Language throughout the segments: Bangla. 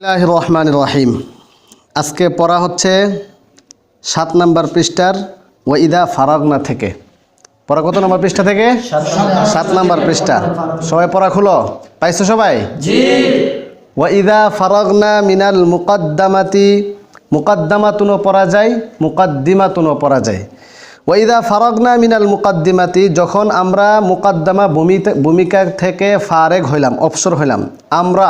বিসমিল্লাহির রহমানির রহিম। আজকে পড়া হচ্ছে 7 নম্বর পৃষ্ঠার ওয়াইদা ফারাগনা থেকে। পড়া কত নম্বর পৃষ্ঠা থেকে? 7 নম্বর পৃষ্ঠা। সবাই পড়া খুলো, পাইছো সবাই? জি। ওয়াইদা ফারাগনা মিনাল মুকদ্দামাতি, মুকদ্দামাতুনও পড়া যায়, মুকদ্দিমাতুনও পড়া যায়। ওয়াইদা ফারাগনা মিনাল মুকদ্দিমাতি, যখন আমরা মুকদ্দামা ভূমিকা থেকে ফারেগ হইলাম, অবসর হইলাম। আমরা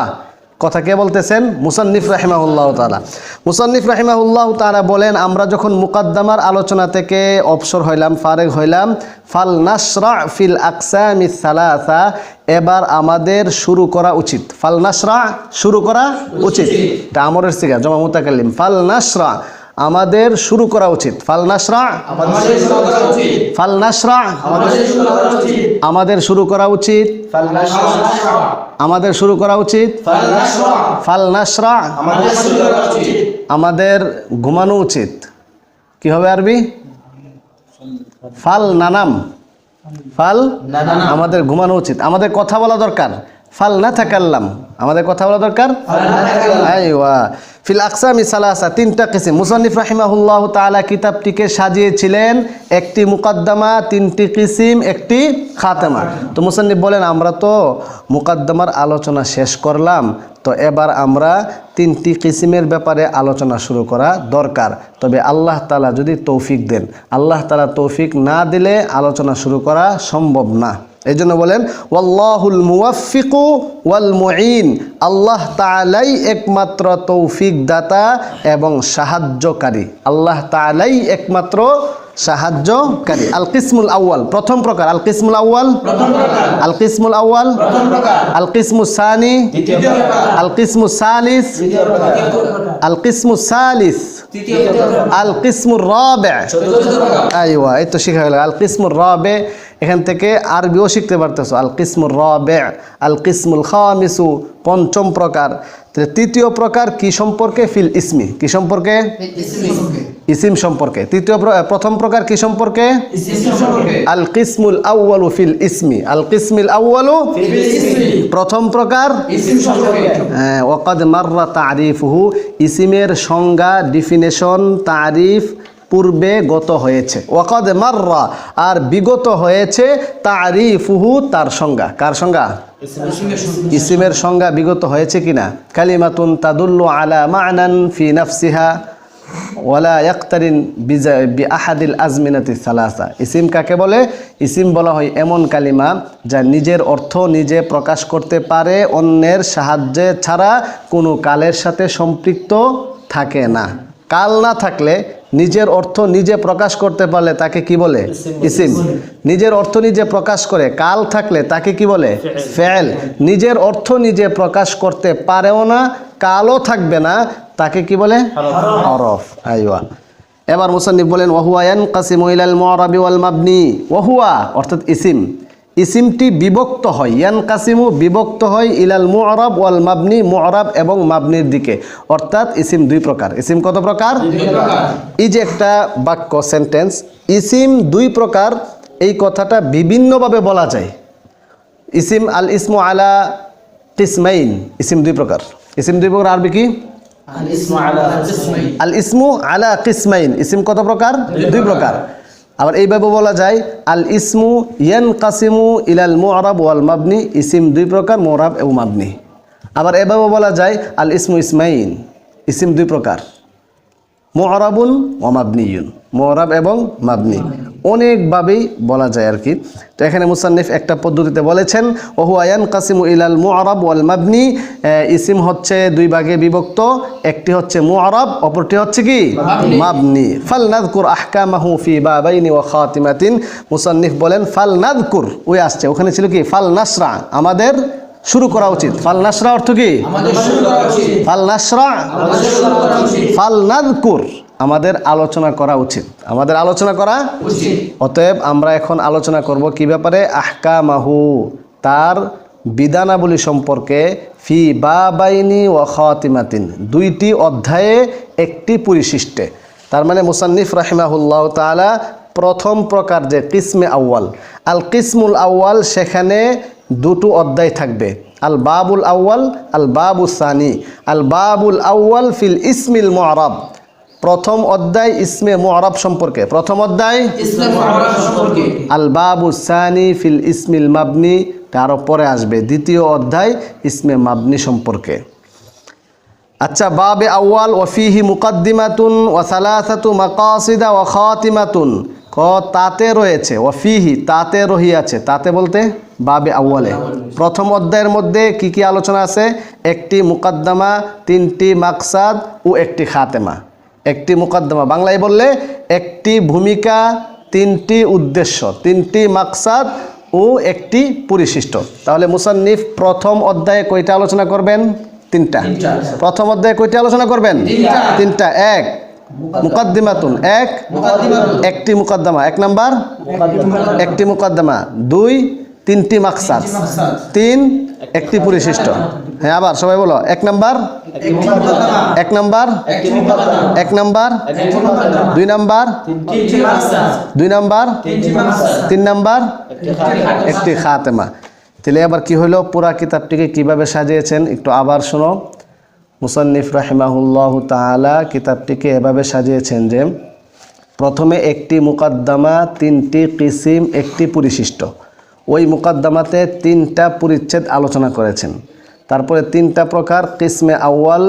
কথা কে বলতেছেন? মুসান্নিফ রাহিমাহুল্লাহ তাআলা। মুসান্নিফ রাহিমাহুল্লাহ তাআলা বলেন, আমরা যখন মুকদ্দামার আলোচনা থেকে অবসর হইলাম, ফারেগ হইলাম, ফাল নাশরা ফিল আকসামিস সালাসা, এবার আমাদের শুরু করা উচিত। ফাল নাশরা, শুরু করা উচিত। এটা আমরের সিগা, জমা মুতাকাল্লিম। ফাল নাশরা, আমাদের শুরু করা উচিত। ফাল নাশরা, ফাল নাশরা, আমাদের শুরু করা উচিত। আমাদের শুরু করা উচিত। ফাল নাশরা, আমাদের ঘুমানো উচিত। কি হবে আরবি? ফাল নানাম, ফাল আমাদের ঘুমানো উচিত। আমাদের কথা বলা দরকার। ফাল না তাকাল্লাম, আমাদের কথা বলা দরকার। আইওয়া ফিল আকসামি সালাসা, 3টা কিসিম। মুসান্নিফ রাহিমাহুল্লাহ তাআলা কিতাবটিকে সাজিয়েছিলেন একটি মুকদ্দমা, 3টি কিসিম, একটি খাতেমা। তো মুসান্নিফ বলেন, আমরা তো মুকদ্দমার আলোচনা শেষ করলাম, তো এবার আমরা 3টি কিসিমের ব্যাপারে আলোচনা শুরু করা দরকার। তবে আল্লাহ তাআলা যদি তৌফিক দেন, আল্লাহ তাআলা তৌফিক না দিলে আলোচনা শুরু করা সম্ভব না। এই জন্য বলেন ওয়াল্লাহুল মুওয়াফফিকু ওয়াল মুঈন, আল্লাহ তাআলাই একমাত্র তৌফিক দাতা এবং সাহায্যকারী। আল্লাহ তাআলাই একমাত্র সাহায্যকারী। আল কিসমুল আউয়াল, প্রথম প্রকার। আল কিসমুল আউয়াল, আল কিসমুল আউয়াল, আল কিসমুস সানি, আল কিসমুস সালিস, আল কিসমুস সালিস, আল কিসমুর রাবি। আইওয়া, এই তো শিখা গেল। আল কিসমুর রাবি, এখান থেকে আরবিও শিখতে পারতেছো। আল কিসমুর রাবি, আল কিসমুল খামিসু, পঞ্চম প্রকার। 3য় প্রকার কি সম্পর্কে? ফিল ইসমি, কি সম্পর্কে? ইসিম সম্পর্কে। প্রথম প্রকার কি সম্পর্কে? আল কিসমুল আউয়ালু ফিল ইসমি, আল কিসমুল আউয়ালু ফিল ইসমি, প্রথম প্রকার ইসিম সম্পর্কে। ওয়াকাদ মাররা তারিফুহু, ইসিমের সংজ্ঞা, ডেফিনেশন, তারিফ পূর্বে গত হয়েছে। ওয়াকাদ মাররা, আর বিগত হয়েছে, তারিফুহু, তার সংজ্ঞা। কার সংজ্ঞা? ইসিমের সংজ্ঞা বিগত হয়েছে কিনা। কালিমাতুন তাদুল্লু আলা মা'নান ফি নাফসিহা ওয়ালা ইয়াক্তারিন বিআহাদিল আজমিনাতি সালাসা। ইসিম কাকে বলে? ইসিম বলা হয় এমন কালিমা যা নিজের অর্থ নিজে প্রকাশ করতে পারে, অন্যের সাহায্যে ছাড়া কোনো কালের সাথে সম্পৃক্ত থাকে না। কাল না থাকলে নিজের অর্থ নিজে প্রকাশ করতে পারলে তাকে কি বলে? ইসিম। নিজের অর্থ নিজে প্রকাশ করে কাল থাকলে তাকে কি বলে? ফেল। নিজের অর্থ নিজে প্রকাশ করতে পারেও না, কালও থাকবে না, তাকে কি বলে? হরফ। আইওয়া। এবার মুসান্নিফ বলেন ওয়াহুয়া ইয়ানকাসিমু ইলাল মুআরাবি ওয়াল মাবনি। ওয়াহুয়া অর্থাৎ ইসিম, ইসিমটি বিভক্ত হয়। ইয়ানকাসিমু, বিভক্ত হয়, ইলাল মুআরাব ওয়াল মাবনি, মুআরাব এবং মাবনির দিকে। অর্থাৎ ইসিম 2 প্রকার। ইসিম কত প্রকার? 2 প্রকার। এই যে একটা বাক্য, সেন্টেন্স, ইসিম 2 প্রকার, এই কথাটা বিভিন্নভাবে বলা যায়। ইসিম আল ইসমু আলা কিসমাইন, ইসিম 2 প্রকার। ইসিম 2 প্রকার, আরবি কি? আল ইসমু আলা কিসমাইন। আল ইসমু আলা কিসমাইন, ইসিম কত প্রকার? 2 প্রকার। আবার এইভাবে বলা যায় আল ইসমু ইয়ানকাসিমু ইলাল মুআরাব ওয়াল মাবনি, ইসিম 2 প্রকার, মুআরাব এবং মাবনি। আবার এভাবে বলা যায় আল ইসমু ইসমাইন, ইসিম 2 প্রকার, মুআরাবুন ওয়া মাবনিয়ুন, মুআরাব এবং মাবনি। অনেকভাবেই বলা যায় আর কি। তো এখানে মুসান্নিফ একটা পদ্ধতিতে বলেছেন ওহুয়া ইয়ানকাসিমু ইলাল মুআরাব ওয়াল মাবনি, ইসিম হচ্ছে 2 ভাগে বিভক্ত, একটি হচ্ছে মুআরাব, অপরটি হচ্ছে কি? মাবনি। ফালনাযকুর আহকামাহু ফি বাবাইনি ওয়া খাতিমাতিন, মুসান্নিফ বলেন ফালনাযকুর, ওই আসছে, ওখানে ছিল কি? ফাল নাশরা, আমাদের শুরু করা উচিত। ফাল নাশরা অর্থ কি? আমাদের শুরু করা উচিত। ফাল নাশরা, আমাদের শুরু করা উচিত। ফাল নাযকুর, আমাদের আলোচনা করা উচিত, আমাদের আলোচনা করা উচিত। অতএব আমরা এখন আলোচনা করব কি ব্যাপারে? আহকামাহু, তার বিধানাবলী সম্পর্কে। ফি বাবাইনি ওয়া খাতিমাতিন, 2টি অধ্যায়ে, একটি পরিশিষ্টে। তার মানে মুসান্নিফ রাহিমাহুল্লাহ তাআলা প্রথম প্রকার যে কিসমে আউয়াল, আল কিসমুল আউয়াল, সেখানে দুটো অধ্যায় থাকবে, আল বাবুল আউয়াল আল বাবুস সানি। আল বাবুল আউয়াল ফিল ইসমিল মুআরাব, প্রথম অধ্যায় ইসমে মুআরাব সম্পর্কে, প্রথম অধ্যায় ইসমে মুআরাব সম্পর্কে। আল বাবুস সানি ফিল ইসমিল মাবনি, তারও পরে আসবে দ্বিতীয় অধ্যায় ইসমে মাবনি সম্পর্কে। আচ্ছা, বাবে আউয়াল ওয়াফিহি মুকাদ্দিমাতুন ওয়া সালাসাতু মাকাসিদা ওয়া খাতিমাতুন, তাতে রয়েছে, ওয়াফিহি তাতে রহিয়াছে, তাতে বলতে বাবে আউয়ালে প্রথম অধ্যায়ের মধ্যে কি কি আলোচনা আছে? একটি মুকাদ্দমা, তিনটি মাকসাদ ও একটি খাতেমা। একটি মুকাদ্দমা বাংলায় বললে একটি ভূমিকা, তিনটি উদ্দেশ্য, তিনটি মাকসাদ ও একটি পরিশিষ্ট। তাহলে মুসান্নিফ প্রথম অধ্যায়ে কয়টা আলোচনা করবেন? তিনটা। প্রথম অধ্যায়ে কয়টা আলোচনা করবেন? তিনটা। এক মুকাদ্দিমাতুন, এক একটি মুকাদ্দমা, এক নাম্বার একটি মুকাদ্দমা। দুই তিনটি মাকসাদ, তিন একটি পরিশিষ্ট। হ্যাঁ, আবার সবাই বলো, এক নাম্বার এক নাম্বার এক নাম্বার, দুই নাম্বার দুই নাম্বার, তিন নাম্বার একটি খাতেমা। তাহলে আবার কি হলো, পুরা কিতাবটিকে কিভাবে সাজিয়েছেন একটু আবার শোনো। মুসান্নিফ রাহিমাহুল্লাহু তাআলা কিতাবটিকে এভাবে সাজিয়েছেন যে প্রথমে একটি মুকাদ্দমা, তিনটি কিসিম, একটি পরিশিষ্ট। ওই মুকাদ্দমাতে তিনটা পরিচ্ছেদ আলোচনা করেছেন। তারপরে তিনটা প্রকার, কিসমে আউয়াল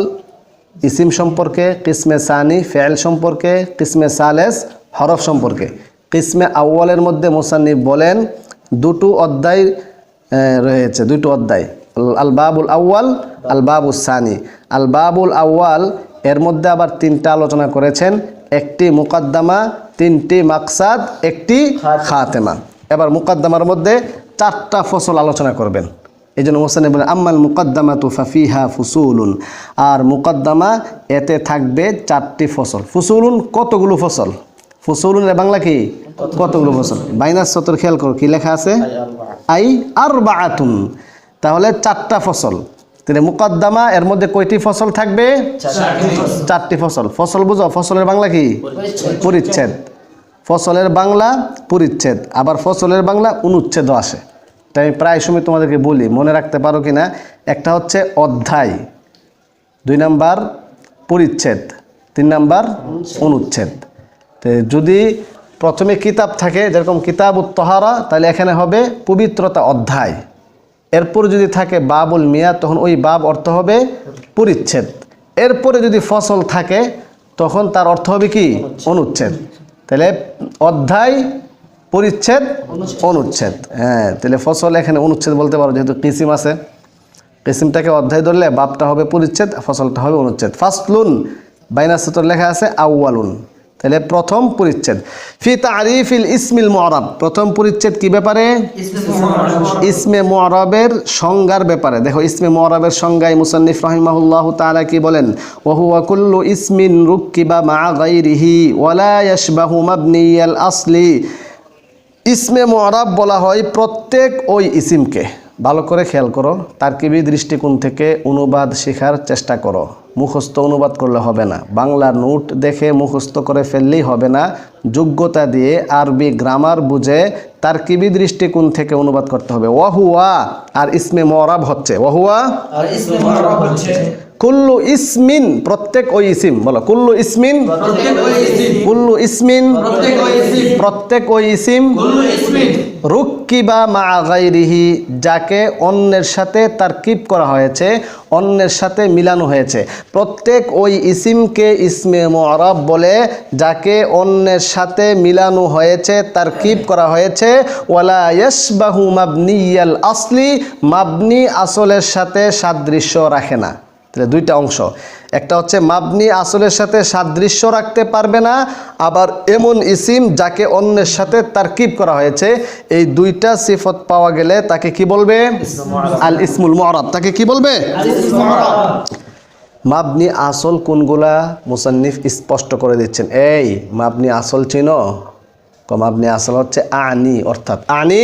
ইসিম সম্পর্কে, কিসমে সানি ফেল সম্পর্কে, কিসমে সালেস হরফ সম্পর্কে। কিসমে আউয়ালের মধ্যে মুসান্নিফ বলেন দুটো অধ্যায় রয়েছে, দুটো অধ্যায়, আল বাবুল আউয়াল আল বাবুস সানি। আল বাবুল আউয়াল এর মধ্যে আবার তিনটা আলোচনা করেছেন, একটি মুকাদ্দমা, তিনটি মাকসাদ, একটি খাতেমা। এবার মুকাদ্দমার মধ্যে চারটা ফসল আলোচনা করবেন। এই জন্য মুসান্নিফ বলেন আম্মাল মুকাদ্দামাতু ফাফিহা ফুসুলুন, আর মুকাদ্দমা এতে থাকবে চারটি ফসল। ফুসুলুন কতগুলো ফসল? ফুসুলুনের বাংলা কি? কতগুলো ফসল। বাইনাস সতর খেয়াল করো কি লেখা আছে, আই আরবাআতুন, তাহলে চারটা ফসল। তাহলে মুকাদ্দমা এর মধ্যে কয়টি ফসল থাকবে? চারটি ফসল। ফসল বুঝো, ফসলের বাংলা কি? পরিচ্ছেদ। ফসলের বাংলা পরিচ্ছেদ, আবার ফসলের বাংলা অনুচ্ছেদও আসে। এটা আমি প্রায় সময় তোমাদেরকে বলি, মনে রাখতে পারো কি না। একটা হচ্ছে অধ্যায়, দুই নাম্বার পরিচ্ছেদ, তিন নাম্বার অনুচ্ছেদ। তো যদি প্রথমে কিতাব থাকে, যেরকম কিতাবুত তাহারা, তাহলে এখানে হবে পবিত্রতা অধ্যায়। এরপর যদি থাকে বাবুল মিয়া, তখন ওই বাব অর্থ হবে পরিচ্ছেদ। এরপরে যদি ফসল থাকে তখন তার অর্থ হবে কি? অনুচ্ছেদ। তাহলে অধ্যায়, পরিচ্ছেদ, অনুচ্ছেদ। হ্যাঁ, তাহলে ফসল এখানে অনুচ্ছেদ বলতে পারো, যেহেতু কিসিম আছে। কিসিমটাকে অধ্যায় ধরলে বাবটা হবে পরিচ্ছেদ, ফসলটা হবে অনুচ্ছেদ। ফাসলুন বাইনাসতর লেখা আছে আউয়ালুন, তাহলে প্রথম পরিচ্ছেদ। ফি তারিফিল ইসমিল মুআরাব, প্রথম পরিচ্ছেদ কি ব্যাপারে? ইসমে মুআরাবের সংজ্ঞার ব্যাপারে। দেখো ইসমে মুআরাবের সংজ্ঞায় মুসান্নিফ রাহিমাহুল্লাহু তাআলা কি বলেন, ওয়া হুয়া কুল্লু ইসমিন রুক্কিবা মা গায়রিহি ওয়া লা ইয়াশবাহু মাবনিয়াল আসলি। ইসমে মুআরাব বলা হয় প্রত্যেক ওই ইসিমকে। ভালো করে খেয়াল করো, তারকিবি দৃষ্টিকোণ থেকে অনুবাদ শেখার চেষ্টা করো। মুখস্থ অনুবাদ করলে হবে না, বাংলা নোট দেখে মুখস্থ করে ফেললেই হবে না। যোগ্যতা দিয়ে আরবি গ্রামার বুঝে তারকিবি দৃষ্টিকোণ থেকে অনুবাদ করতে হবে। ওয়াহুয়া আর ইসমে মুআরাব হচ্ছে, ওয়াহুয়া আর ইসমে মুআরাব হচ্ছে কুল্লু ইসমিন, প্রত্যেক ওই ইসিম। বলো কুল্লু ইসমিন, প্রত্যেক ওই ইসিম, কুল্লু ইসমিন, প্রত্যেক ওই ইসিম, প্রত্যেক ওই ইসিম, কুল্লু ইসমিন রুক্কিবা মা গায়রিহি, যাকে অন্যের সাথে তারকিব করা হয়েছে, অন্যের সাথে মিলানো হয়েছে। প্রত্যেক ওই ইসিমকে ইসমে মুআরাব বলে যাকে অন্যের সাথে মিলানো হয়েছে, তারকিব করা হয়েছে। ওয়ালা ইয়াশবাহু মাবনিয়াল আসলি, মাবনি আসলের সাথে সাদৃশ্য রাখে না। তাহলে দুইটা অংশ, একটা হচ্ছে মাবনি আসলের সাথে সাদৃশ্য রাখতে পারবে না, আবার এমন ইসিম যাকে অন্যের সাথে তারকিব করা হয়েছে। এই দুইটা সিফত পাওয়া গেলে তাকে কি বলবে? আল ইসমুল মুআরাব। তাকে কি বলবে? আল ইসমুল মুআরাব। মাবনি আসল কোনগুলা মুসান্নিফ স্পষ্ট করে দিচ্ছেন। এই মাবনি আসল চিনো? মাবনি আসল হচ্ছে আনি, অর্থাৎ আনি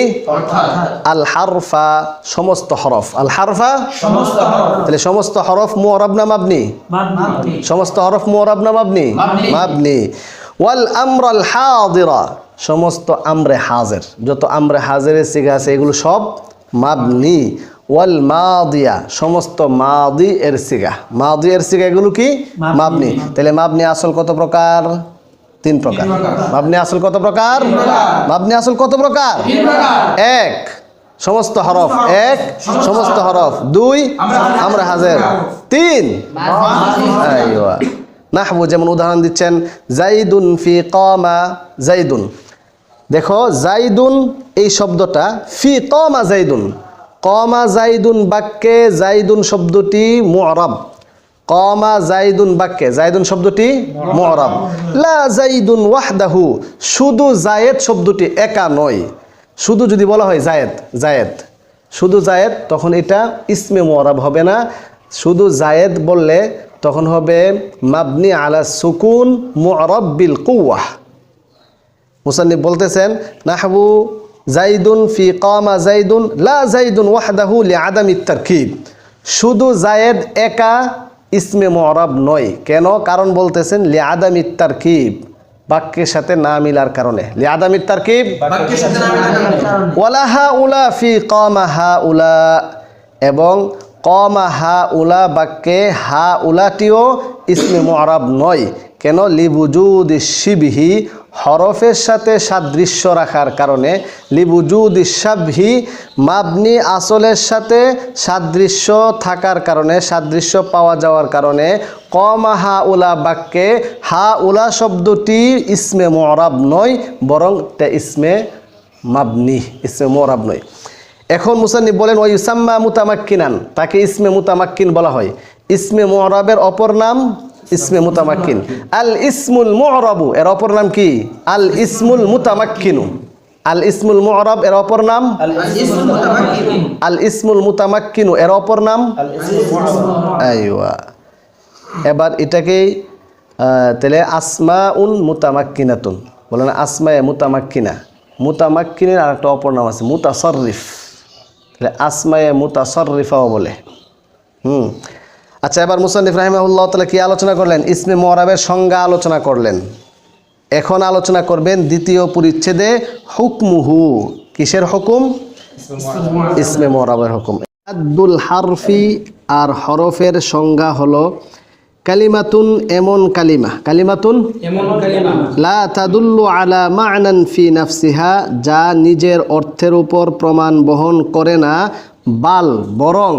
আল হারফা, সমস্ত হরফ। আল হারফা সমস্ত হরফ। তাহলে সমস্ত হরফ মুআরাব না মাবনি? মাবনি। সমস্ত হরফ মুআরাব না মাবনি? মাবনি। মাবনি। ওয়াল আমরাল হাদিরা, সমস্ত আমরে হাজির, যত আমরে হাজিরের সিগা আছে এগুলো সব মাবনি ওয়াল মাদিয়া সমস্ত মাদি এর সিগা, মাদি এর সিগা এগুলো কি মাবনি। তাহলে মাবনি আসল কত প্রকার? 3 প্রকার। মাবনি আসল কত প্রকার? মাবনি আসল কত প্রকার? 1 সমস্ত হরফ, 1 সমস্ত হরফ, 2 আমরা হাজির, 3 আইওয়া। নাহবু যেমন উদাহরণ দিচ্ছেন জাইদুন ফি কামা জাইদুন। দেখো জাইদুন এই শব্দটা ফি কামা জাইদুন, কামা জাইদুন বাক্যে জাইদুন শব্দটি মু'রাব, কামা জাইদুন বাক্যে জাইদুন শব্দটি মু'রাব। লা জাইদুন ওয়াহদাহু শুধু জায়েদ শব্দটি একা নয়, শুধু যদি বলা হয় জায়েদ জায়েদ শুধু জায়েদ তখন এটা ইসমে মু'রাব হবে না, শুধু জায়েদ বললে তখন হবে মাবনি আলা সুকুন মু'রাব বিল কুওয়াহ। মুসান্নিফ বলতেছেন নাহবু জাইদুন ফি কামা জাইদুন লা জাইদুন ওয়াহদাহু লিআদামিত তারকিব, শুধু জায়েদ একা ইসমে মু'রাব নয়। কেন? কারণ বলতেছেন লিআদামিত তারকিব, বাক্যের সাথে না মিলার কারণে। লিআদামিত তারকিব ওয়ালা হাউলা ফি কামা হাউলা, এবং কামা হাউলা বাক্যে হাউলাটিও ইসমে মু'রাব নয়। কেন? লিবুজুদি শিবহি হরফের সাথে সাদৃশ্য রাখার কারণে, লিবুজুদি শাবহি মাবনি আসলের সাথে সাদৃশ্য থাকার কারণে, সাদৃশ্য পাওয়া যাওয়ার কারণে কামা হাউলা বাক্যে হাউলা শব্দটি ইসমে মু'রাব নয়, বরং তা ইসমে মাবনি, ইসমে মু'রাব নয়। এখন মুসান্নিফ বলেন ওয়া ইউসাম্মা মুতামাক্কিনান, তাকে ইসমে মুতামাক্কিন বলা হয়। ইসমে মু'রাবের অপর নাম ইসমে মুতামাক্কিন। আল ইসমুল মু'রাবু এর অপর নাম কি? আল ইসমুল মুতামাক্কিনু। আল ইসমুল মু'রাব এর অপর নাম আল ইসমুল মুতামাক্কিনু এর অপর নাম আইওয়া। এবার এটাকেই তাহলে আসমাউন মুতামাক্কিনাতুন বলে না, আসমায়ে মুতামাক্কিনা, মুতামাক্কিনের আর একটা অপর নাম আছে মুতাসাররিফ, তাহলে আসমায়ে মুতাসাররিফাও বলে। আচ্ছা, এবার মুসান্নিফ রাহিমাহুল্লাহ তাআলা কি আলোচনা করলেন? ইসমে মু'রাবের সংজ্ঞা আলোচনা করলেন। এখন আলোচনা করবেন দ্বিতীয় পরিচ্ছেদে হুকমুহু, কিসের হুকুম? ইসমে মু'রাবের হুকুম। আদ্দুল হারফি আর হরফের সংজ্ঞা হলো কালিমাতুন এমন কালিমা, কালিমাতুন এমন কালিমা লা তাদুল্লু আলা মা'নান ফি নাফসিহা যা নিজের অর্থের উপর প্রমাণ বহন করে না, বাল বরং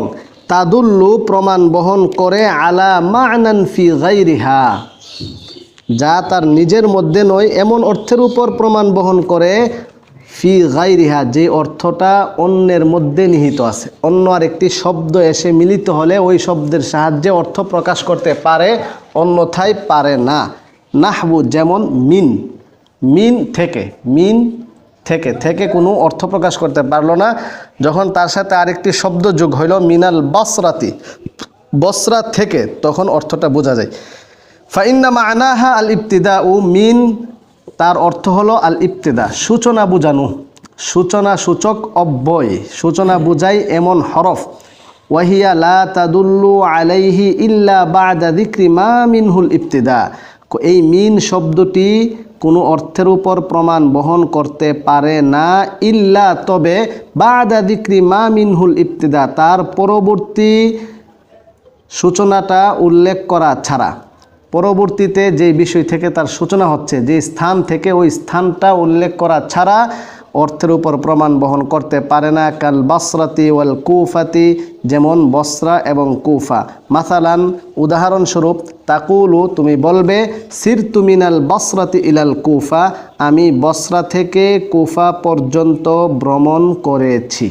তাদুল্লু প্রমাণ বহন করে আলা মা'নান ফি গায়রিহা যা তার নিজের মধ্যে নয় এমন অর্থের উপর প্রমাণ বহন করে, ফি গায়রিহা যে অর্থটা অন্যের মধ্যে নিহিত আছে। অন্য আরেকটি শব্দ এসে মিলিত হলে ওই শব্দের সাহায্যে অর্থ প্রকাশ করতে পারে, অন্যথায় পারে না। নাহবু যেমন মিন, মিন থেকে, মিন থেকে, থেকে কোনো অর্থ প্রকাশ করতে পারলো না, যখন তার সাথে আরেকটি শব্দ যোগ হইল মিনাল বসরাতি, বসরা থেকে, তখন অর্থটা বোঝা যায়। ফাইন্না মা'নাহা আল ইবতিদা উ মিন তার অর্থ হলো আল ইবতিদা সূচনা বুঝানো, সূচনা সূচক অব্যয়, সূচনা বুঝাই এমন হরফ। ওয়াহিয়া লা তাদুল্লু আলাইহি ইল্লা বা'দা যিকরি মা মিনহুল ইবতিদা, এই মিন শব্দটি কোনো অর্থের উপর প্রমাণ বহন করতে পারে না, ইল্লা তবে বা'দা যিকরি মা মিনহুল ইবতিদা তার পরবর্তী সূচনাটা উল্লেখ করা ছাড়া, পরবর্তীতে যে বিষয় থেকে তার সূচনা হচ্ছে, যে স্থান থেকে ওই স্থানটা উল্লেখ করা ছাড়া অর্থের উপর প্রমাণ বহন করতে পারে না। কাল বসরাতি ওয়াল কুফাতি যেমন বসরা এবং কুফা। মাসালান উদাহরণস্বরূপ তাকুলু তুমি বলবে সিরতু মিনাল বসরাতি ইলাল কুফা আমি বসরা থেকে কুফা পর্যন্ত ভ্রমণ করেছি।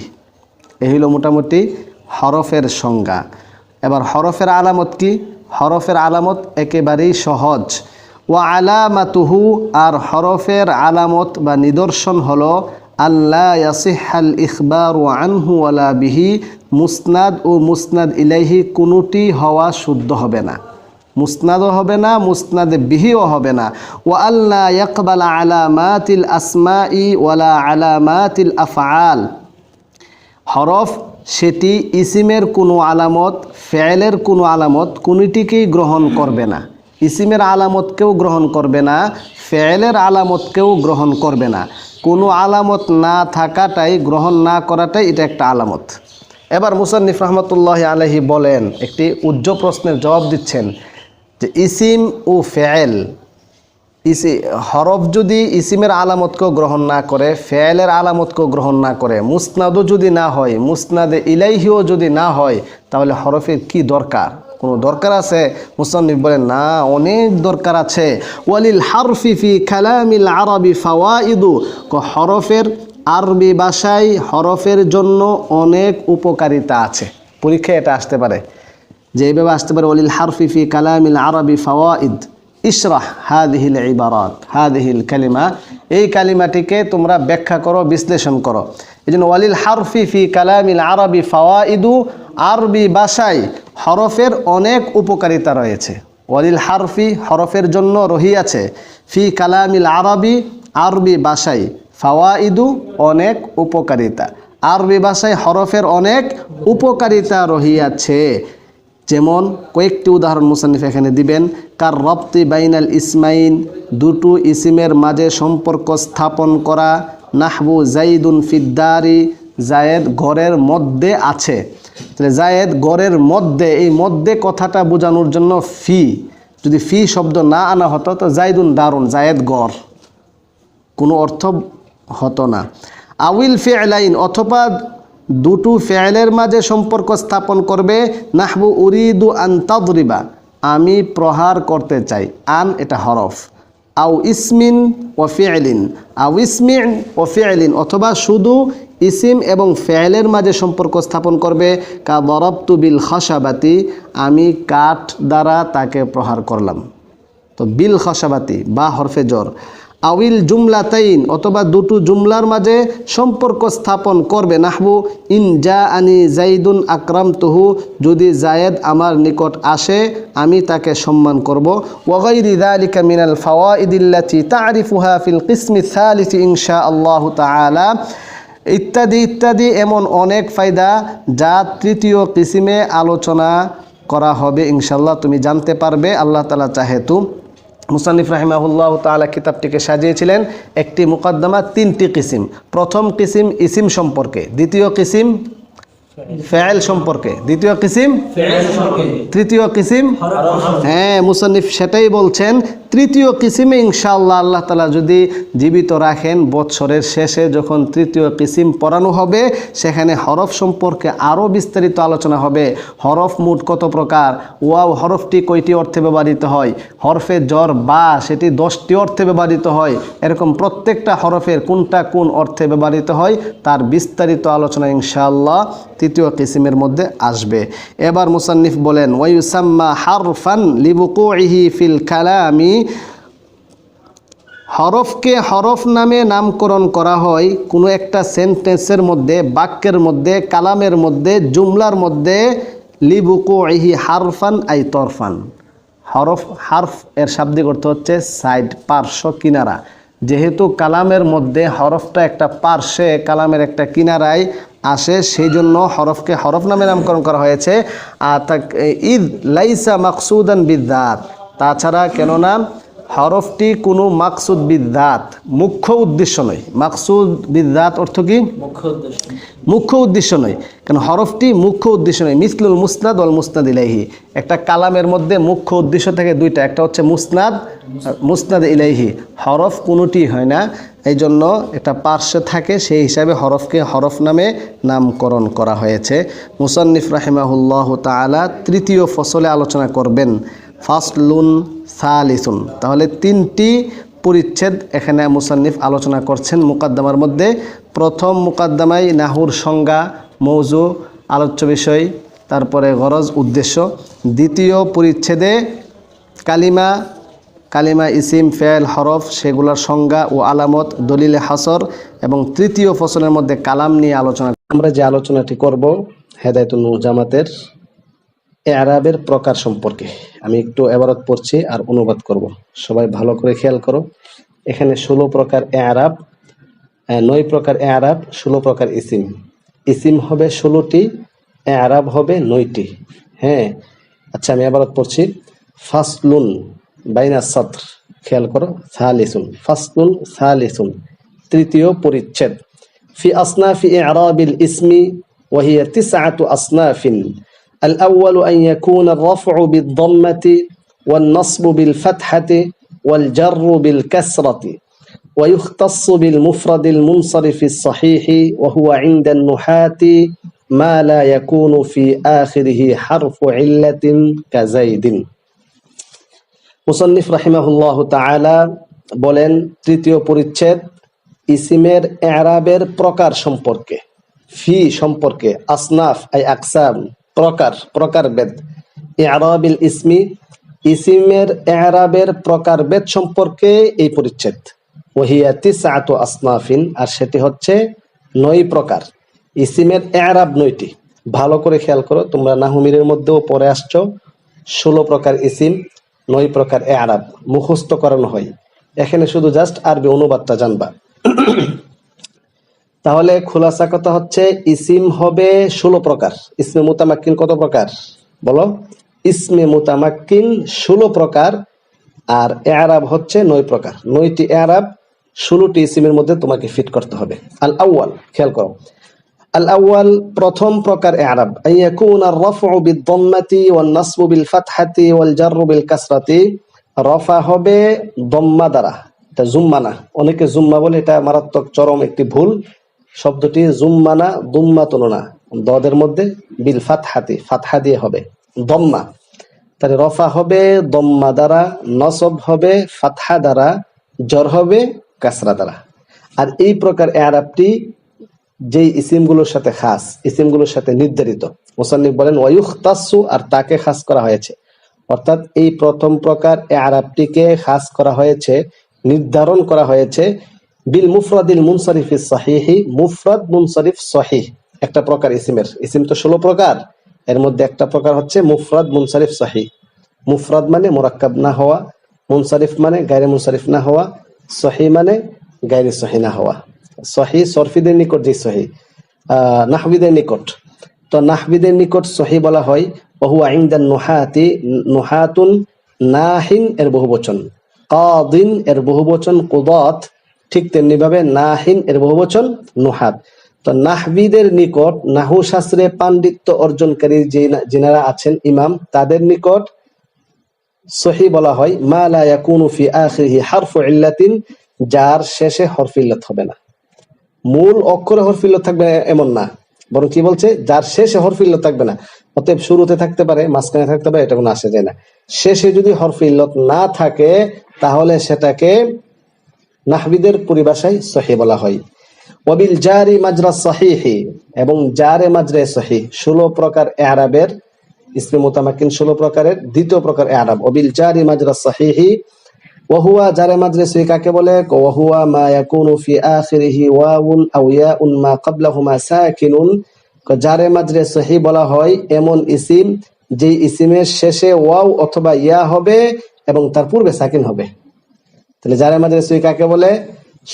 এই হলো মোটামুটি হরফের সংজ্ঞা। এবার হরফের আলামত কি? হরফের আলামত একেবারেই সহজ। ওয়া আলামাতুহু আর হরফের আলামত বা নিদর্শন হলো আল্লা ইয়াসিহাল ইখবারু আনহু ওয়ালা বিহি মুসনাদ ও মুসনাদ ইলাইহি কোনোটি হওয়া শুদ্ধ হবে না, মুসনাদও হবে না, মুসনাদে বিহিও হবে না। ওয়া আল্লা ইয়াকবালা আলামাতিল আসমাই ওয়ালা আলামাতিল আফআল হরফ সেটি ইসিমের কোনো আলামত, ফেয়েলের কোনো আলামত কোনোটিকেই গ্রহণ করবে না। ইসিমের আলামতকেও গ্রহণ করবে না, ফেলের আলামতকেও গ্রহণ করবে না। কোনো আলামত না থাকাটাই, গ্রহণ না করাটাই এটা একটা আলামত। এবার মুসান্নিফ রহমতুল্লাহ আলাইহি বলেন, একটি উজ্জ্ব প্রশ্নের জবাব দিচ্ছেন যে ইসিম ও ফেল, হরফ যদি ইসিমের আলামতকেও গ্রহণ না করে, ফেলের আলামতকেও গ্রহণ না করে, মুসনাদও যদি না হয়, মুসনাদে ইলাইহিও যদি না হয়, তাহলে হরফের কি দরকার? কোনো দরকার আছে? মুসান্নিফ বলেন না, অনেক দরকার আছে। ওয়ালিল হারফি ফি কালামিল আরবি ফাওয়াইদু, হরফের আরবি ভাষায় হরফের জন্য অনেক উপকারিতা আছে। পরীক্ষায় এটা আসতে পারে, যে এইভাবে আসতে পারে, ওয়ালিল হারফি ফি কালামিল আরবি ফাওয়াইদ ইশরাহ হাদিহিল ইবারাত হাদিহিল কালিমা, এই কালিমাটিকে তোমরা ব্যাখ্যা করো, বিশ্লেষণ করো। এই জন্য ওয়ালিল হারফি ফি কালামিল আরবি ফাওয়াইদু, আরবি ভাষায় হরফের অনেক উপকারিতা রয়েছে। ওয়ালিল হারফি, হরফের জন্য রহিয়াছে, ফি কালামিল আরবি, আরবি ভাষায়, ফাওয়াইদু, অনেক উপকারিতা। আরবি ভাষায় হরফের অনেক উপকারিতা রহিয়াছে। যেমন কয়েকটি উদাহরণ মুসান্নিফ এখানে দিবেন। কার রপ্তি বাইনাল ইসমাইন, দুটো ইসিমের মাঝে সম্পর্ক স্থাপন করা। নাহবু জাইদুন ফিদ্দারি, জায়েদ ঘরের মধ্যে আছে। তাহলে জায়েদ ঘরের মধ্যে, এই মধ্যে কথাটা বোঝানোর জন্য ফি, যদি ফি শব্দ না আনা হতো তো জাইদুন দারুন, জায়েদ গড়, কোনো অর্থ হতো না। আউইল ফি'লাইন, অথবা দুটো ফেলের মাঝে সম্পর্ক স্থাপন করবে। নাহবু উরিদু আন তাদরিবা, আমি প্রহার করতে চাই। আন এটা হরফ। আউ ইসমিন ও ফি'লিন, আউ ইসমিন ও ফি'লিন, অথবা শুধু ইসিম এবং ফেলের মাঝে সম্পর্ক স্থাপন করবে। কা দরবতু বিল খাশাবাতি, আমি কাঠ দ্বারা তাকে প্রহার করলাম। তো বিল খাশাবাতি বা হরফে জর। আউইল জুমলাতাইন, অথবা দুটো জুমলার মাঝে সম্পর্ক স্থাপন করবে। নাহবু ইন জা আনি জাইদুন আকরামতুহু, যদি জায়েদ আমার নিকট আসে আমি তাকে সম্মান করব। ওয়াগাইরি যালিকা মিনাল ফাওয়াইদিল্লাতি তা'রিফুহা ফিল কিসমি সালিসি ইনশাআল্লাহু তাআলা, ইত্যাদি ইত্যাদি, এমন অনেক ফায়দা যা তৃতীয় কিসিমে আলোচনা করা হবে ইনশাআল্লাহ, তুমি জানতে পারবে আল্লাহ তাআলা চাহেতু। মুসান্নিফ রাহিমাহুল্লাহ তাআলা কিতাবটিকে সাজিয়েছিলেন একটি মুকদ্দমা, তিনটি কিসিম। প্রথম কিসিম ইসিম সম্পর্কে, দ্বিতীয় কিসিম ফেল সম্পর্কে, দ্বিতীয় কিসিম তৃতীয় কিসিম, হ্যাঁ মুসান্নিফ সেটাই বলছেন। তৃতীয় কিসিমে ইনশাআল্লাহ আল্লাহ তাআলা যদি জীবিত রাখেন, বৎসরের শেষে যখন তৃতীয় কিসিম পড়ানো হবে, সেখানে হরফ সম্পর্কে আরও বিস্তারিত আলোচনা হবে। হরফ মোট কত প্রকার, ওয়াও হরফটি কয়টি অর্থে ব্যবহৃত হয়, হরফে জর বা সেটি 10টি অর্থে ব্যবহৃত হয়, এরকম প্রত্যেকটা হরফের কোনটা কোন অর্থে ব্যবহৃত হয় তার বিস্তারিত আলোচনা ইনশাআল্লাহ তৃতীয় কিসিমের মধ্যে আসবে। এবার মুসান্নিফ বলেন, ওয়ায়ুসাম্মা হারফান লিবুকুইহি ফিল কালামি, হরফকে হরফ নামে নামকরণ করা হয় কোনো একটা সেন্টেন্সের মধ্যে, বাক্যের মধ্যে, কালামের মধ্যে, জুমলার মধ্যে। লিবুকুইহি হারফান আই তরফান, হরফ, হারফ এর শাব্দিক অর্থ হচ্ছে সাইড, পার্শ্ব, কিনারা। যেহেতু কালামের মধ্যে হরফটা একটা পার্শ্বে, কালামের একটা কিনারায় আসে, সেই জন্য হরফকে হরফ নামে নামকরণ করা হয়েছে। আর ঈদ লাইসা মাকসুদান বিদ্যাত, তাছাড়া কেননা হরফটি কোনো মাকসুদ বিদ্যাত, মুখ্য উদ্দেশ্য নয়। মাকসুদ বিদ্যাত অর্থ কি? মুখ্য উদ্দেশ্য নয়, কারণ হরফটি মুখ্য উদ্দেশ্য নয়। মিসলুল মুসনাদ ওয়াল মুসনাদ ইলাইহি, একটা কালামের মধ্যে মুখ্য উদ্দেশ্য থাকে দুইটা, একটা হচ্ছে মুসনাদ, মুসনাদ ইলাইহি। হরফ কোনোটি হয় না, এই জন্য একটা পার্শ্বে থাকে, সেই হিসাবে হরফকে হরফ নামে নামকরণ করা হয়েছে। মুসান্নিফ রাহিমাহুল্লাহ তাআলা তৃতীয় ফসলে আলোচনা করবেন ফাসলুন সালিসুন। তাহলে তিনটি পরিচ্ছেদ এখানে মুসান্নিফ আলোচনা করছেন মুকাদ্দমার মধ্যে। প্রথম মুকাদ্দমায় নাহুর সংজ্ঞা, মৌজু, আলোচ্য বিষয়, তারপরে গরজ, উদ্দেশ্য। দ্বিতীয় পরিচ্ছেদে কালিমা, কালিমা, ইসিম, ফেল, হরফ, সেগুলোর সংজ্ঞা ও আলামত, দলিলে হাসর। এবং তৃতীয় ফসলের মধ্যে কালাম নিয়ে আলোচনা। আমরা যে আলোচনাটি করব হেদায়েতুন নূর জামাতের এরাবের প্রকার সম্পর্কে। আমি একটু এবারত পড়ছি আর অনুবাদ করব, সবাই ভালো করে খেয়াল করো। এখানে 16 প্রকার এরাব, 9 প্রকার এরাব, 16 প্রকার ইসিম। ইসিম হবে 16টি, এরাব হবে 9টি। হ্যাঁ, আচ্ছা আমি এবারত পড়ছি। ফাসলুন, বাইনা সদর, খেয়াল করো, সালিসুন ফাসলুন সালিসুন, তৃতীয় পরিচ্ছেদ। ফি আসনাফি ইরাবিল ইসমি وهي 9 أصناف. الأول أن يكون الرفع بالضمة والنصب بالفتحة والجر بالكسرة، ويختص بالمفرد المنصرف الصحيح، وهو عند النحاة ما لا يكون في آخره حرف علة كزيد. মুসান্নিফ রাহিমাহুল্লাহ তাআলা বলেন, তৃতীয় পরিচ্ছেদ ইসিমের ইরাবের প্রকার সম্পর্কে, ফি সম্পর্কে, আসনাফ আই আকসাম প্রকার, প্রকারভেদ, ইরাবিল ইসমি ইসিমের ইরাবের প্রকারভেদ সম্পর্কে এই পরিচ্ছেদ। ওহিয়া 9 আসনাফিন, আর সেটি হচ্ছে 9 প্রকার। ইসিমের ইরাব 9টি। ভালো করে খেয়াল করো, তোমরা নাহুমিরের মধ্যেও পড়ে আসছো 16 প্রকার ইসিম, 9 প্রকার ইরাব মুখস্থ করানো হয়। এখানে শুধু জাস্ট আরবি অনুবাদটা জানবা। তাহলে খোলাসা কথা হচ্ছে ইসিম হবে 16 প্রকার। ইসমে মুতামাক্কিন কত প্রকার বলো? ইসমে মুতামাক্কিন 16 প্রকার, আর ইরাব হচ্ছে 9 প্রকার। 9টি ইরাব 16টি ইসিমের মধ্যে তোমাকে ফিট করতে হবে। আল আউয়াল, খেয়াল করো, আল আউয়াল প্রথম প্রকার ইরাব, আইয়াকুন আর রাফউ বিদ-দাম্মাতি ওয়ান নাসবু বিল ফাতহাতি ওয়াল জাররু বিল কাসরাতি। রফা হবে দম্মা দ্বারা, এটা জুম্মা না, অনেকে জুম্মা বলে, এটা মারাত্মক চরম একটি ভুল। শব্দটি জুম্মা না, দুম্মাতুন না, দদের মধ্যে বিল ফাতহাতি, ফাতহা দিয়ে হবে দম্মা। তাহলে রফা হবে দম্মা দ্বারা, নসব হবে ফাতহা দ্বারা, জর হবে কাসরা দ্বারা। আর এই প্রকার ইরাবটি যেই ইসিমগুলোর সাথে খাস, ইসিমগুলোর সাথে নির্ধারিত, মুসান্নিফ বলেন ওয়ায়ুখতাসু, আর তাকে খাস করা হয়েছে। অর্থাৎ এই প্রথম প্রকার ইরাবটিকে খাস করা হয়েছে, নির্ধারণ করা হয়েছে বিল মুফরাদিল মুনসারিফিস সহিহি, মুফরাদ মুনসারিফ সহিহ একটা প্রকার ইসিমের। ইসিম তো 16 প্রকার, এর মধ্যে একটা প্রকার হচ্ছে মুফরাদ মুনসারিফ সহিহ। মুফরাদ মানে মুরাক্কাব না হওয়া, মুনসারিফ মানে গায়রে মুনসারিফ না হওয়া, সহিহ মানে গায়রে সহিহ না হওয়া। সহিহ সরফিদের নিকট যে সহিহ, নাহবিদের নিকট, তো নাহবিদের নিকট সহিহ বলা হয়। ওহুয়া ইনদান নুহাতি, নুহাতুন নাহিন এর বহুবচন, কাদিন এর বহুবচন কুদাত, ঠিক তেমনি ভাবে নাহিন এর বহুবচন নুহাত। তো নাহবিদের নিকট, নাহু শাস্ত্রে পাণ্ডিত্য অর্জনকারী যিনারা আছেন ইমাম, তাদের নিকট সহিহ বলা হয় মা লা ইয়াকুনু ফি আখিরিহি হারফু ইল্লাতিন, যার শেষে হরফ ইল্লাত হবে না। মূল অক্ষরে হরফ ইল্লাত থাকবে এমন না, বরং কি বলছে, যার শেষে হরফ ইল্লাত থাকবে না। অতএব শুরুতে থাকতে পারে, মাঝখানে থাকতে পারে, এটা কোনো আসে যায় না। শেষে যদি হরফ ইল্লাত না থাকে তাহলে সেটাকে নাহবিদের পরিভাষায় সহিহ বলা হয়। ওয়াবিল জারি মাজরা সহিহি, এবং জারে মাজরে সহিহ 16 প্রকার ইরাবের, ইসমে মুতামাক্কিন 16 প্রকারের দ্বিতীয় প্রকার ইরাব। ওয়াবিল জারি মাজরা সহিহি, ওয়াহুয়া জারে মাজরে সহিহ কাকে বলে? ওয়াহুয়া মা ইয়াকুনু ফি আখিরিহি ওয়াউন আও ইয়াউন মা ক্বাবলাহুমা সাকিনুন। জারে মাজরে সহিহ বলা হয় এমন ইসিম যে ইসিমের শেষে ওয়াও অথবা ইয়া হবে এবং তার পূর্বে সাকিন হবে। তাহলে জারে মাজরে সহিহ কাকে বলে?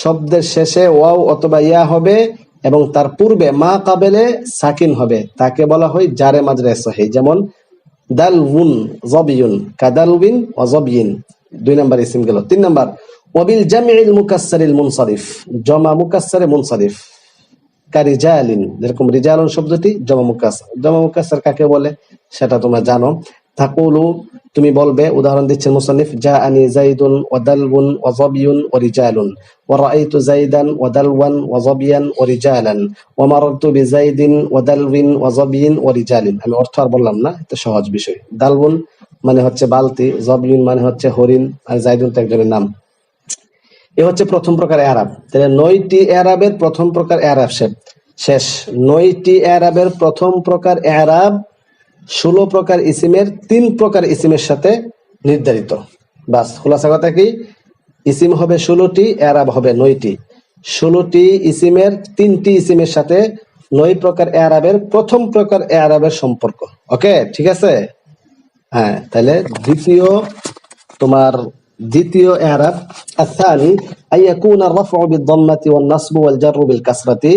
শব্দের শেষে ওয়াও অথবা ইয়া হবে এবং তার পূর্বে মা কাবেলে সাকিন হবে, তাকে বলা হয় জারে মাজরে সহিহ। যেমন দালউন যাবিয়ুন, কাদালবিন ওয়া যাবিয়িন, 2 নাম্বার ইসিম গেল। 3 নাম্বার ওয়াবিল জামিল মুকাসসারিল মুনসারিফ, জমা মুকাসসারে মুনসারিফ, কারিজালিন, যেরকম রিজালুন শব্দটি জমা মুকাসসার। জমা মুকাসসার কাকে বলে সেটা তোমরা জানো। তাকুলু, তুমি বলবে, উদাহরণ দিচ্ছেন মুসান্নিফ, জাআনি যাইদুন ওয়া দালবুন ওয়া যাবিয়ুন ওয়া রিজালুন, ওয়া রাআইতু যাইদান ওয়া দালওয়ান ওয়া যাবিয়ান ওয়া রিজালান, ওয়া মাররতু বিযাইদিন ওয়া দালবিন ওয়া যাবিয়িন ওয়া রিজালিন। আমি অর্থ আর বললাম না, এটা সহজ বিষয়। দালবুন মানে হচ্ছে বালতি, যাবিয়ুন মানে হচ্ছে হরিণ, আর যাইদুন তো একজনের নাম। এ হচ্ছে প্রথম প্রকার ইরাব। তাহলে 9টি ইরাবের প্রথম প্রকার ইরাব শেষ। 9টি ইরাবের প্রথম প্রকার ইরাব 16 প্রকার ইসিমের 3 প্রকার ইসিমের সাথে নির্ধারিত। বাস, খোলাসা কথা কি, ইসিম হবে 16টি, ইরাব হবে 9টি। 16টি ইসিমের 3টি ইসিমের সাথে 9 প্রকার ইরাবের প্রথম প্রকার ইরাবের সম্পর্ক। ওকে, ঠিক আছে? হ্যাঁ, তাহলে দ্বিতীয় ইরাব আসানি আইয়াকুন আর-রাফউ বিদ-দাম্মাতি ওয়ান-নাসবু ওয়াল-জাররু বিল-কাসরাতি,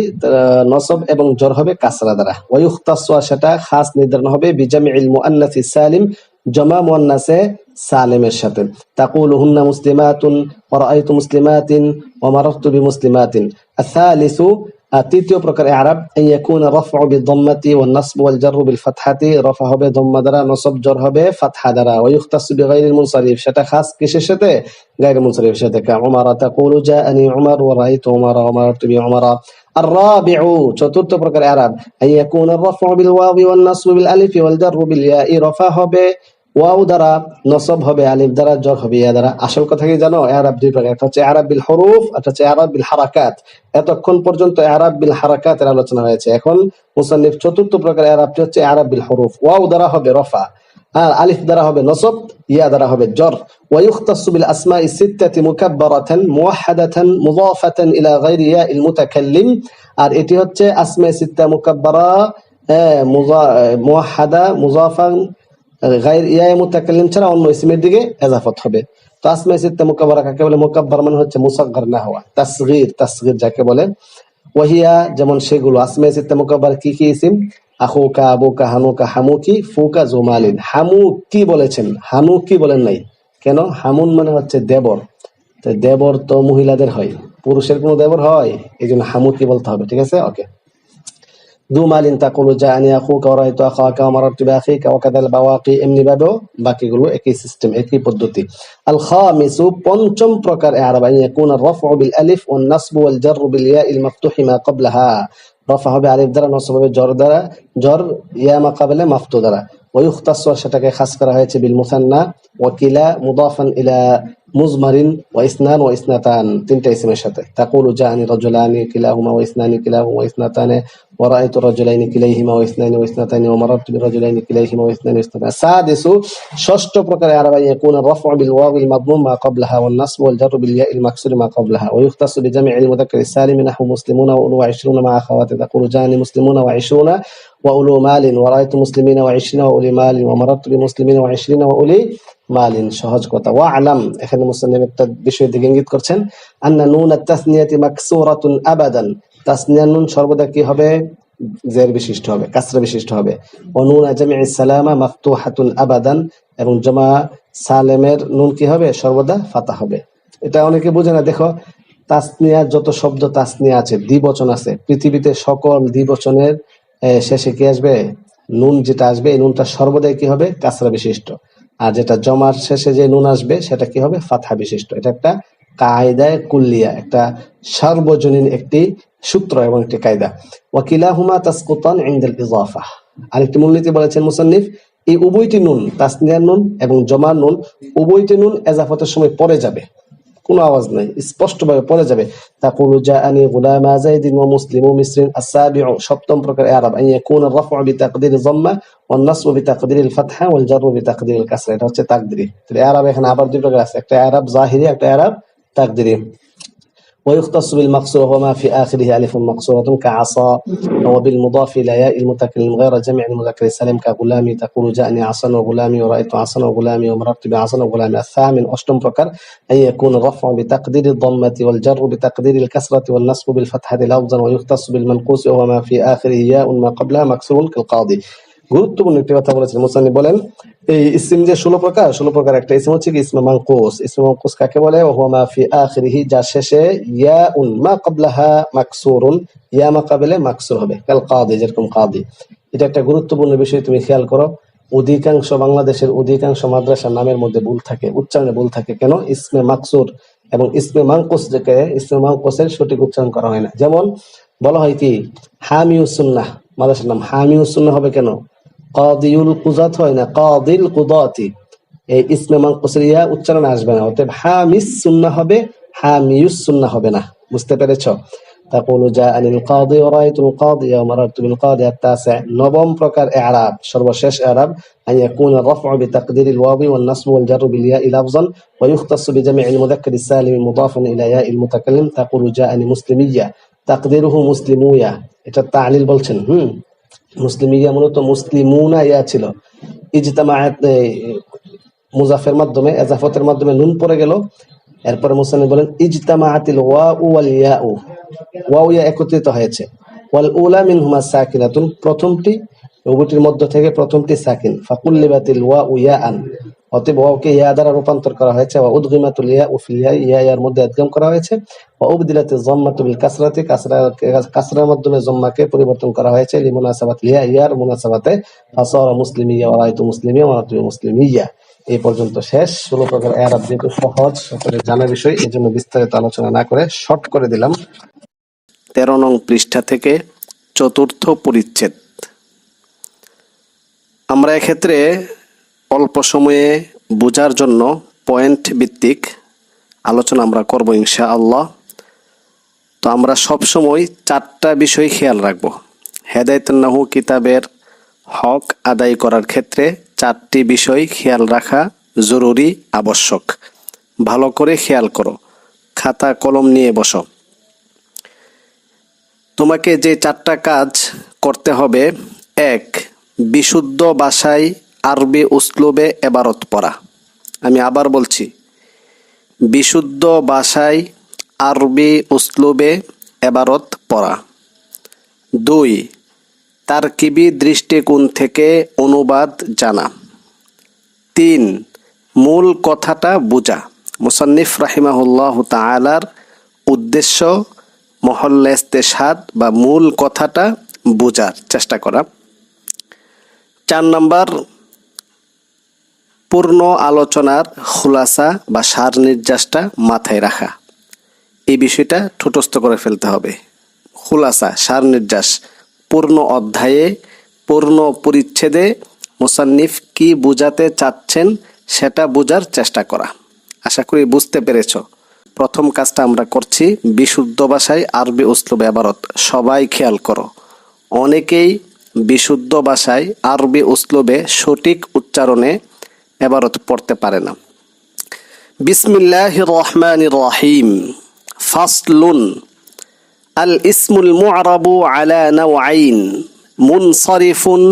নসব এবং জর হবে কাসরা দ্বারা। ওয়ায়ুখতাসু, সেটা খাস নির্ধারণ হবে বিজামিল মুআন্নাসিস সালিম, জমা মুআন্নাসে সালেমের সাথে। তাকুলুহুন্না মুসলিমাতুন ওয়া রাআইতু মুসলিমাতিন ওয়া মারারতু বিমুসলিমাতিন। আস-সালিসু, তৃতীয় প্রকার ইআরাব, আন ইয়াকুনা রাফউ বিদ-দাম্মাতি ওয়ান নাসবু ওয়াল জাররু বিল ফাতহাতি, রফা হবে দম্মা দ্বারা, নসব জর হবে ফাতহা দ্বারা। ওয়া ইখতাসু বিগাইরিল মুনসারিফ, সেটা খাস কিসের সাথে? গায়রে মুনসারিফের সাথে। কা উমারা, তাকুলু জাআনি উমার ওয়া রাআইতু উমারা ওয়া মারারতু বিউমারা। الرابع، চতুর্থ প্রকার ইআরাব, আন ইয়াকুনা রাফউ বিল ওয়াwi ওয়ান নাসবু বিল আলিফি ওয়াল জাররু বিল ইয়াই, রফা হবে ওয়াও দ্বারা, নসব হবে আলিফ দ্বারা, জর হবে ইয়া দ্বারা। আসল কথা কি জানো? ইআরাব দুই প্রকার, একটা হচ্ছে ইআরাব বিল হুরুফ, একটা হচ্ছে ইআরাব বিল হারাকাত। এতক্ষণ পর্যন্ত ইআরাব বিল হারাকাতের আলোচনা হয়েছে। এখন মুসান্নিফ চতুর্থ প্রকার ইআরাবটি হচ্ছে ইআরাব বিল হুরুফ। ওয়াও দ্বারা হবে রফা, আর আলিফ দ্বারা হবে নসব, ইয়া দ্বারা হবে জর। ওয়া ইখতাসু বিল আসমাই সিত্তাতি মুকাব্বারাতান মুওয়াহহাদাতান মুযাফাতান ইলা গায়রি ইয়াইল মুতাকাল্লিম। আর এটি হচ্ছে আসমায়ে সিত্তা মুকাব্বারা, মুওয়াহহাদা, মুযাফান, গায়র ইয়ায়ে মুতাকাল্লিম ছাড়া অন্য ইসমের দিকে এজাফত হবে। তো আসমায়ে সিত্তা মুকাব্বারা কাকে বলে? মুকাব্বার মানে হচ্ছে মুসাগগার না হওয়া, তাসগীর, তাসগীর যাকে বলে। ওয়াহিয়া, যেমন সেগুলো। আসমায়ে সিত্তা মুকাব্বার কি কি ইসিম? আখুকা, আবুকা, হানুকা, হামুকি, ফুকা, জুমালিন। হামুকি বলেছেন, হানুকি বলেন নাই কেন? হামুন মানে হচ্ছে দেবর, তো দেবর তো মহিলাদের হয়, পুরুষের কোনো দেবর হয়? এই জন্য হামুকি বলতে হবে, ঠিক আছে? ওকে। দু মালিন, তাকুলু জাআনি আখুকা ওয়া রাআইতু আখাকা ওয়া মারারতু বিআখিকা ওয়া কাযাল বাওয়াকি, এমনি ভাবেও বাকিগুলো একই সিস্টেম, একই পদ্ধতি। আল খামিসু, পঞ্চম প্রকার ইআরাব, আন ইয়াকুনা রাফউ বিল আলিফ ওয়ান নাসবু ওয়াল জাররু বিল ইয়াইল মাফতুহি মা ক্বাবলাহা, রফা হবে আলিফ দ্বারা, নসব হবে জর দ্বারা, জর ইয়া মা ক্বাবলা মাফতু দ্বারা। ওয়া ইখতাসু, সেটাকে খাস করা হয়েছে বিল মুসান্না, ওয়া কিলা মুদাফান ইলা মুজমারিন, ওয়া ইসনান ওয়া ইসনাতান, তিনটা ইসমের সাথে। তাকুলু জাআনি রাজুলানি কিলাহুমা ওয়া ইসনানি কিলাহুমা ওয়া ইসনাতানি ওয়া রাআইতু রাজুলাইনি কিলাইহিমা ওয়া ইসনানি ওয়া ইসনাতানি ওয়া মারারতু বিরাজুলাইনি কিলাইহিমা ওয়া ইসনানি ওয়া ইসনাতানি। সাদিসু, ষষ্ঠ প্রকার ইআরাব, আন ইয়াকুনা রাফউ বিল ওয়াবিল মাদমুম মা ক্বাবলাহা ওয়ান নাসবু ওয়াল জাররু বিল ইয়াইল মাকসুর মা ক্বাবলাহা। ওয়া ইখতাসু বিজামি'il মুযাক্কারিস সালিম নাহু মুসলিমুনা ওয়া উলু 20 মা আখাওয়াতি। তাকুলু জাআনি মুসলিমুনা ওয়া 20 ওয়া উলু মালিন ওয়া রাআইতু মুসলিমিনা ওয়া 20 ওয়া উলি মালিন ওয়া মারারতু বিমুসলিমিনা ওয়া 20 ওয়া উলি মালিন। সহজ কথা। ওয়া আলাম, এখানে মুসান্নিফ একটা বিষয়ের দিকে ইঙ্গিত করছেন, আন্না নুন আত-তাসনিয়াতি মাকসুরাতুন আবাদান, তাসনিয়া নুন সর্বদা কি হবে? জের বিশিষ্ট হবে, কাসরা বিশিষ্ট হবে। ওয়া নুন জামি'is সালামা মাফতুহাতুন আবাদান, এবং জামা সালেমের নুন কি হবে? সর্বদা ফাতা হবে। এটা অনেকে বুঝে না। দেখো, তাসনিয়া যত শব্দ তাসনিয়া আছে, দ্বিবচন আছে, পৃথিবীতে সকল দ্বিবচনের শেষে কি আসবে? নুন যেটা আসবে, এই নুনটা সর্বদাই কি হবে? কাসরা বিশিষ্ট। আর যেটা জমার শেষে যে নুন আসবে সেটা কি হবে? ফাতহা বিশিষ্ট। এটা একটা কায়দায়ে কুল্লিয়া, একটা সার্বজনীন একটি সূত্র এবং একটি কায়দা। ওয়া কিলাহুমা তাসকুতান ইনদাল ইযাফা। আরেকটি মূলনীতি বলেছেন মুসান্নিফ, এই উভয়টি নুন, তাসনিয়ার নুন এবং জমার নুন, উভয়টি নুন এজাফতের সময় পড়ে যাবে, কোনো আওয়াজ নাই, স্পষ্টভাবে পড়ে যাবে। তাকুলু জাআনি গুলামা যাইদিন ওয়া মুসলিমু মিসরিন। আস-সাবিউ, সপ্তম প্রকার ইআরাব, আন ইয়াকুনা রাফউ বিতাকদির যাম্মা ওয়ান নাসবু বিতাকদিরিল ফাতহা ওয়াল জাররু বিতাকদিরিল কাসরা। এটা হচ্ছে তাকদিরি। তাহলে ইআরাব এখানে আবার দুই প্রকার আছে, একটা ইআরাব যাহিরি, একটা ইআরাব তাকদিরি। ويختص بالمقصور وهو ما في آخره ألف مقصورة كعصا، وبالمضاف إلى ياء المتكلم غير جمع المذكر السالم كغلامي. تقول جاءني عصا وغلامي ورأيت عصا وغلامي ومررت بعصا وغلامي. الثامن، أشتم فكر، أن يكون الرفع بتقدير الضمة والجر بتقدير الكسرة والنصب بالفتحة لفظا. ويختص بالمنقوص وهو ما في آخره ياء ما قبلها مكسور كالقاضي। গুরুত্বপূর্ণ একটি কথা বলেছেন মুসান্নিফ, বলেন এই ইসম যে 16 প্রকার, 16 প্রকার একটা ইসম হচ্ছে কি? ইসমে মানকুস। ইসমে মানকুস কাকে বলে? ওয়া হুয়া মা ফি আখিরিহি, যার শেষে ইয়াউন মা ক্বাবলাহা মাকসুরুন, ইয়া মা ক্বাবলে মাকসুর হবে, কাল কাদি, যেরকম কাদি। এটা একটা গুরুত্বপূর্ণ বিষয়, তুমি খেয়াল করো। অধিকাংশ বাংলাদেশের অধিকাংশ মাদ্রাসার নামের মধ্যে ভুল থাকে, উচ্চারণে ভুল থাকে। কেন? ইসমে মাকসুর এবং ইসমে মানকুস থেকে ইসমে মানকুসের সঠিক উচ্চারণ করা হয় না। যেমন বলা হয় কি হামিউস সুন্নাহ, মাদ্রাসার নাম হামিউস সুন্নাহ হবে কেন? কাদিউল কুজাত হয় না, কাদিল কুদাতি। এই ইসমে মানকুসের ইয়া উচ্চারণ আসবে না, অতএব হামিস সুন্নাহ হবে, হামিউস সুন্নাহ হবে না। বুঝতে পেরেছো? তাকুলু জাআনিল কাদি ওয়া রাআইতুল কাদি ওয়া মারারতু বিল কাদি। আত-তাসি', নবম প্রকার ইআরাব, সর্বশেষ ইআরাব, আন ইয়াকুনা রাফ'উ বিতাকদিরিল ওয়াবি ওয়ান নাসবু ওয়াল জাররু বিল ইয়াই লাফজান ওয়া ইখতাসু বিজামি'il মুযাক্কারিস সালিম মুদাফান ইলা ইয়াইল মুতাকাল্লিম। তাকুলু জাআনি মুসলিমিয়্যা, তাকদিরুহু মুসলিমুয়া। এটা তা'লিল বলছেন। মুসলিমিয়া মূলত মুসলিমুনা ইয়া ছিল, ইজতামাআত মুজাফের মাধ্যমে, এজাফতের মাধ্যমে নুন পড়ে গেল। এরপরে মুসান্নিফ বলেন ইজতামাআতিল ওয়াউ ওয়াল ইয়াউ, ওয়াউ ইয়া একত্রিত হয়েছে। ওয়াল উলা মিনহুমা সাকিনাতুন, প্রথমটি উভয়টির মধ্য থেকে প্রথমটি সাকিন। ফাকুল্লিবাতিল ওয়াউ ইয়াআন, অতএব ওয়াওকে ইয়া দ্বারা রূপান্তর করা হয়েছে, ওয়া উদগিমাতুল ইয়া ও ফিল ইয়া, ইয়া ইয়ার মধ্যে ইদগাম করা হয়েছে, ওয়া উবদিলাতিজ যাম্মাতু বিল কাসরাতি, কাসরার মাধ্যমে যাম্মাকে পরিবর্তন করা হয়েছে, লিমুনাসাবাত ইয়া ইয়ার মুনাসাবাতে, ফাসারা মুসলিমিয়া ওয়া রাআইতু মুসলিমিয়া ওয়া রাআইতু মুসলিমিয়া। এই পর্যন্ত শেষ। 16 প্রকার ইআরাব যেহেতু সহজ, সকলের জানা বিষয়, এজন্য বিস্তারিত আলোচনা না করে শর্ট করে দিলাম। 13 নং পৃষ্ঠা থেকে 4র্থ পরিচ্ছেদ। আমরা এক্ষেত্রে অল্প সময়ে বোঝার জন্য পয়েন্ট ভিত্তিক আলোচনা আমরা করব ইনশাআল্লাহ। তো আমরা সব সময় 4টা বিষয় খেয়াল রাখব। হেদায়েতুন নাহু কিতাবের হক আদায় করার ক্ষেত্রে 4টি বিষয় খেয়াল রাখা জরুরি, আবশ্যক। ভালো করে খেয়াল করো, খাতা কলম নিয়ে বসো। তোমাকে যে 4টা কাজ করতে হবে: 1, বিশুদ্ধ ভাষায় আরবি উসলুবে এবারত পড়া। আমি আবার বলছি, বিশুদ্ধ ভাষায় আরবি উসলুবে এবারত পড়া। 2, তারকিবি দৃষ্টিকোণ থেকে অনুবাদ জানা। 3, মূল কথাটা বোঝা। মুসান্নিফ রাহিমাহুল্লাহু তাআলার উদ্দেশ্য মহল্লা ইস্তেশহাদ বা মূল কথাটা বোঝার চেষ্টা করা। 4 নাম্বার, পূর্ণ আলোচনার খুলাসা বা সার নির্যাসটা মাথায় রাখা। এই বিষয়টা ঠোঁটস্থ করে ফেলতে হবে। খুলাসা, সার নির্যাস, পূর্ণ অধ্যায়ে পূর্ণ পরিচ্ছেদে মুসান্নিফ কি বোঝাতে চাচ্ছেন সেটা বোঝার চেষ্টা করা। আশা করি বুঝতে পেরেছ। প্রথম কাজটা আমরা করছি বিশুদ্ধ ভাষায় আরবি উসলুবে এবারত। সবাই খেয়াল করো, অনেকেই বিশুদ্ধ ভাষায় আরবি উসলুবে সঠিক উচ্চারণে এবারত পড়তে পারে না। বিসমিল্লাহির রহমানির রহিম। ফাসলুন। আল ইসমুল মুআরাবু আলা নাওআইন, মুনসারিফুন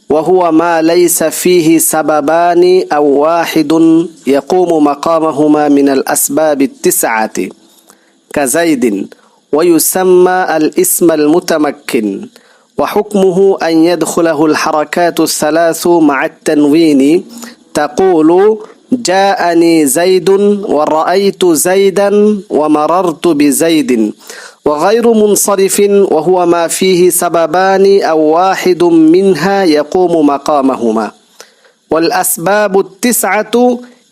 وهو ما ليس فيه سببان أو واحد يقوم مقامهما من الأسباب التسعة كزيد، ويسمى الاسم المتمكن، وحكمه أن يدخله الحركات الثلاث مع التنوين. تقول جاءني زيد ورأيت زيدا ومررت بزيد. وغير منصرف وهو ما فيه سببان أو واحد منها يقوم مقامهما. والأسباب التسعة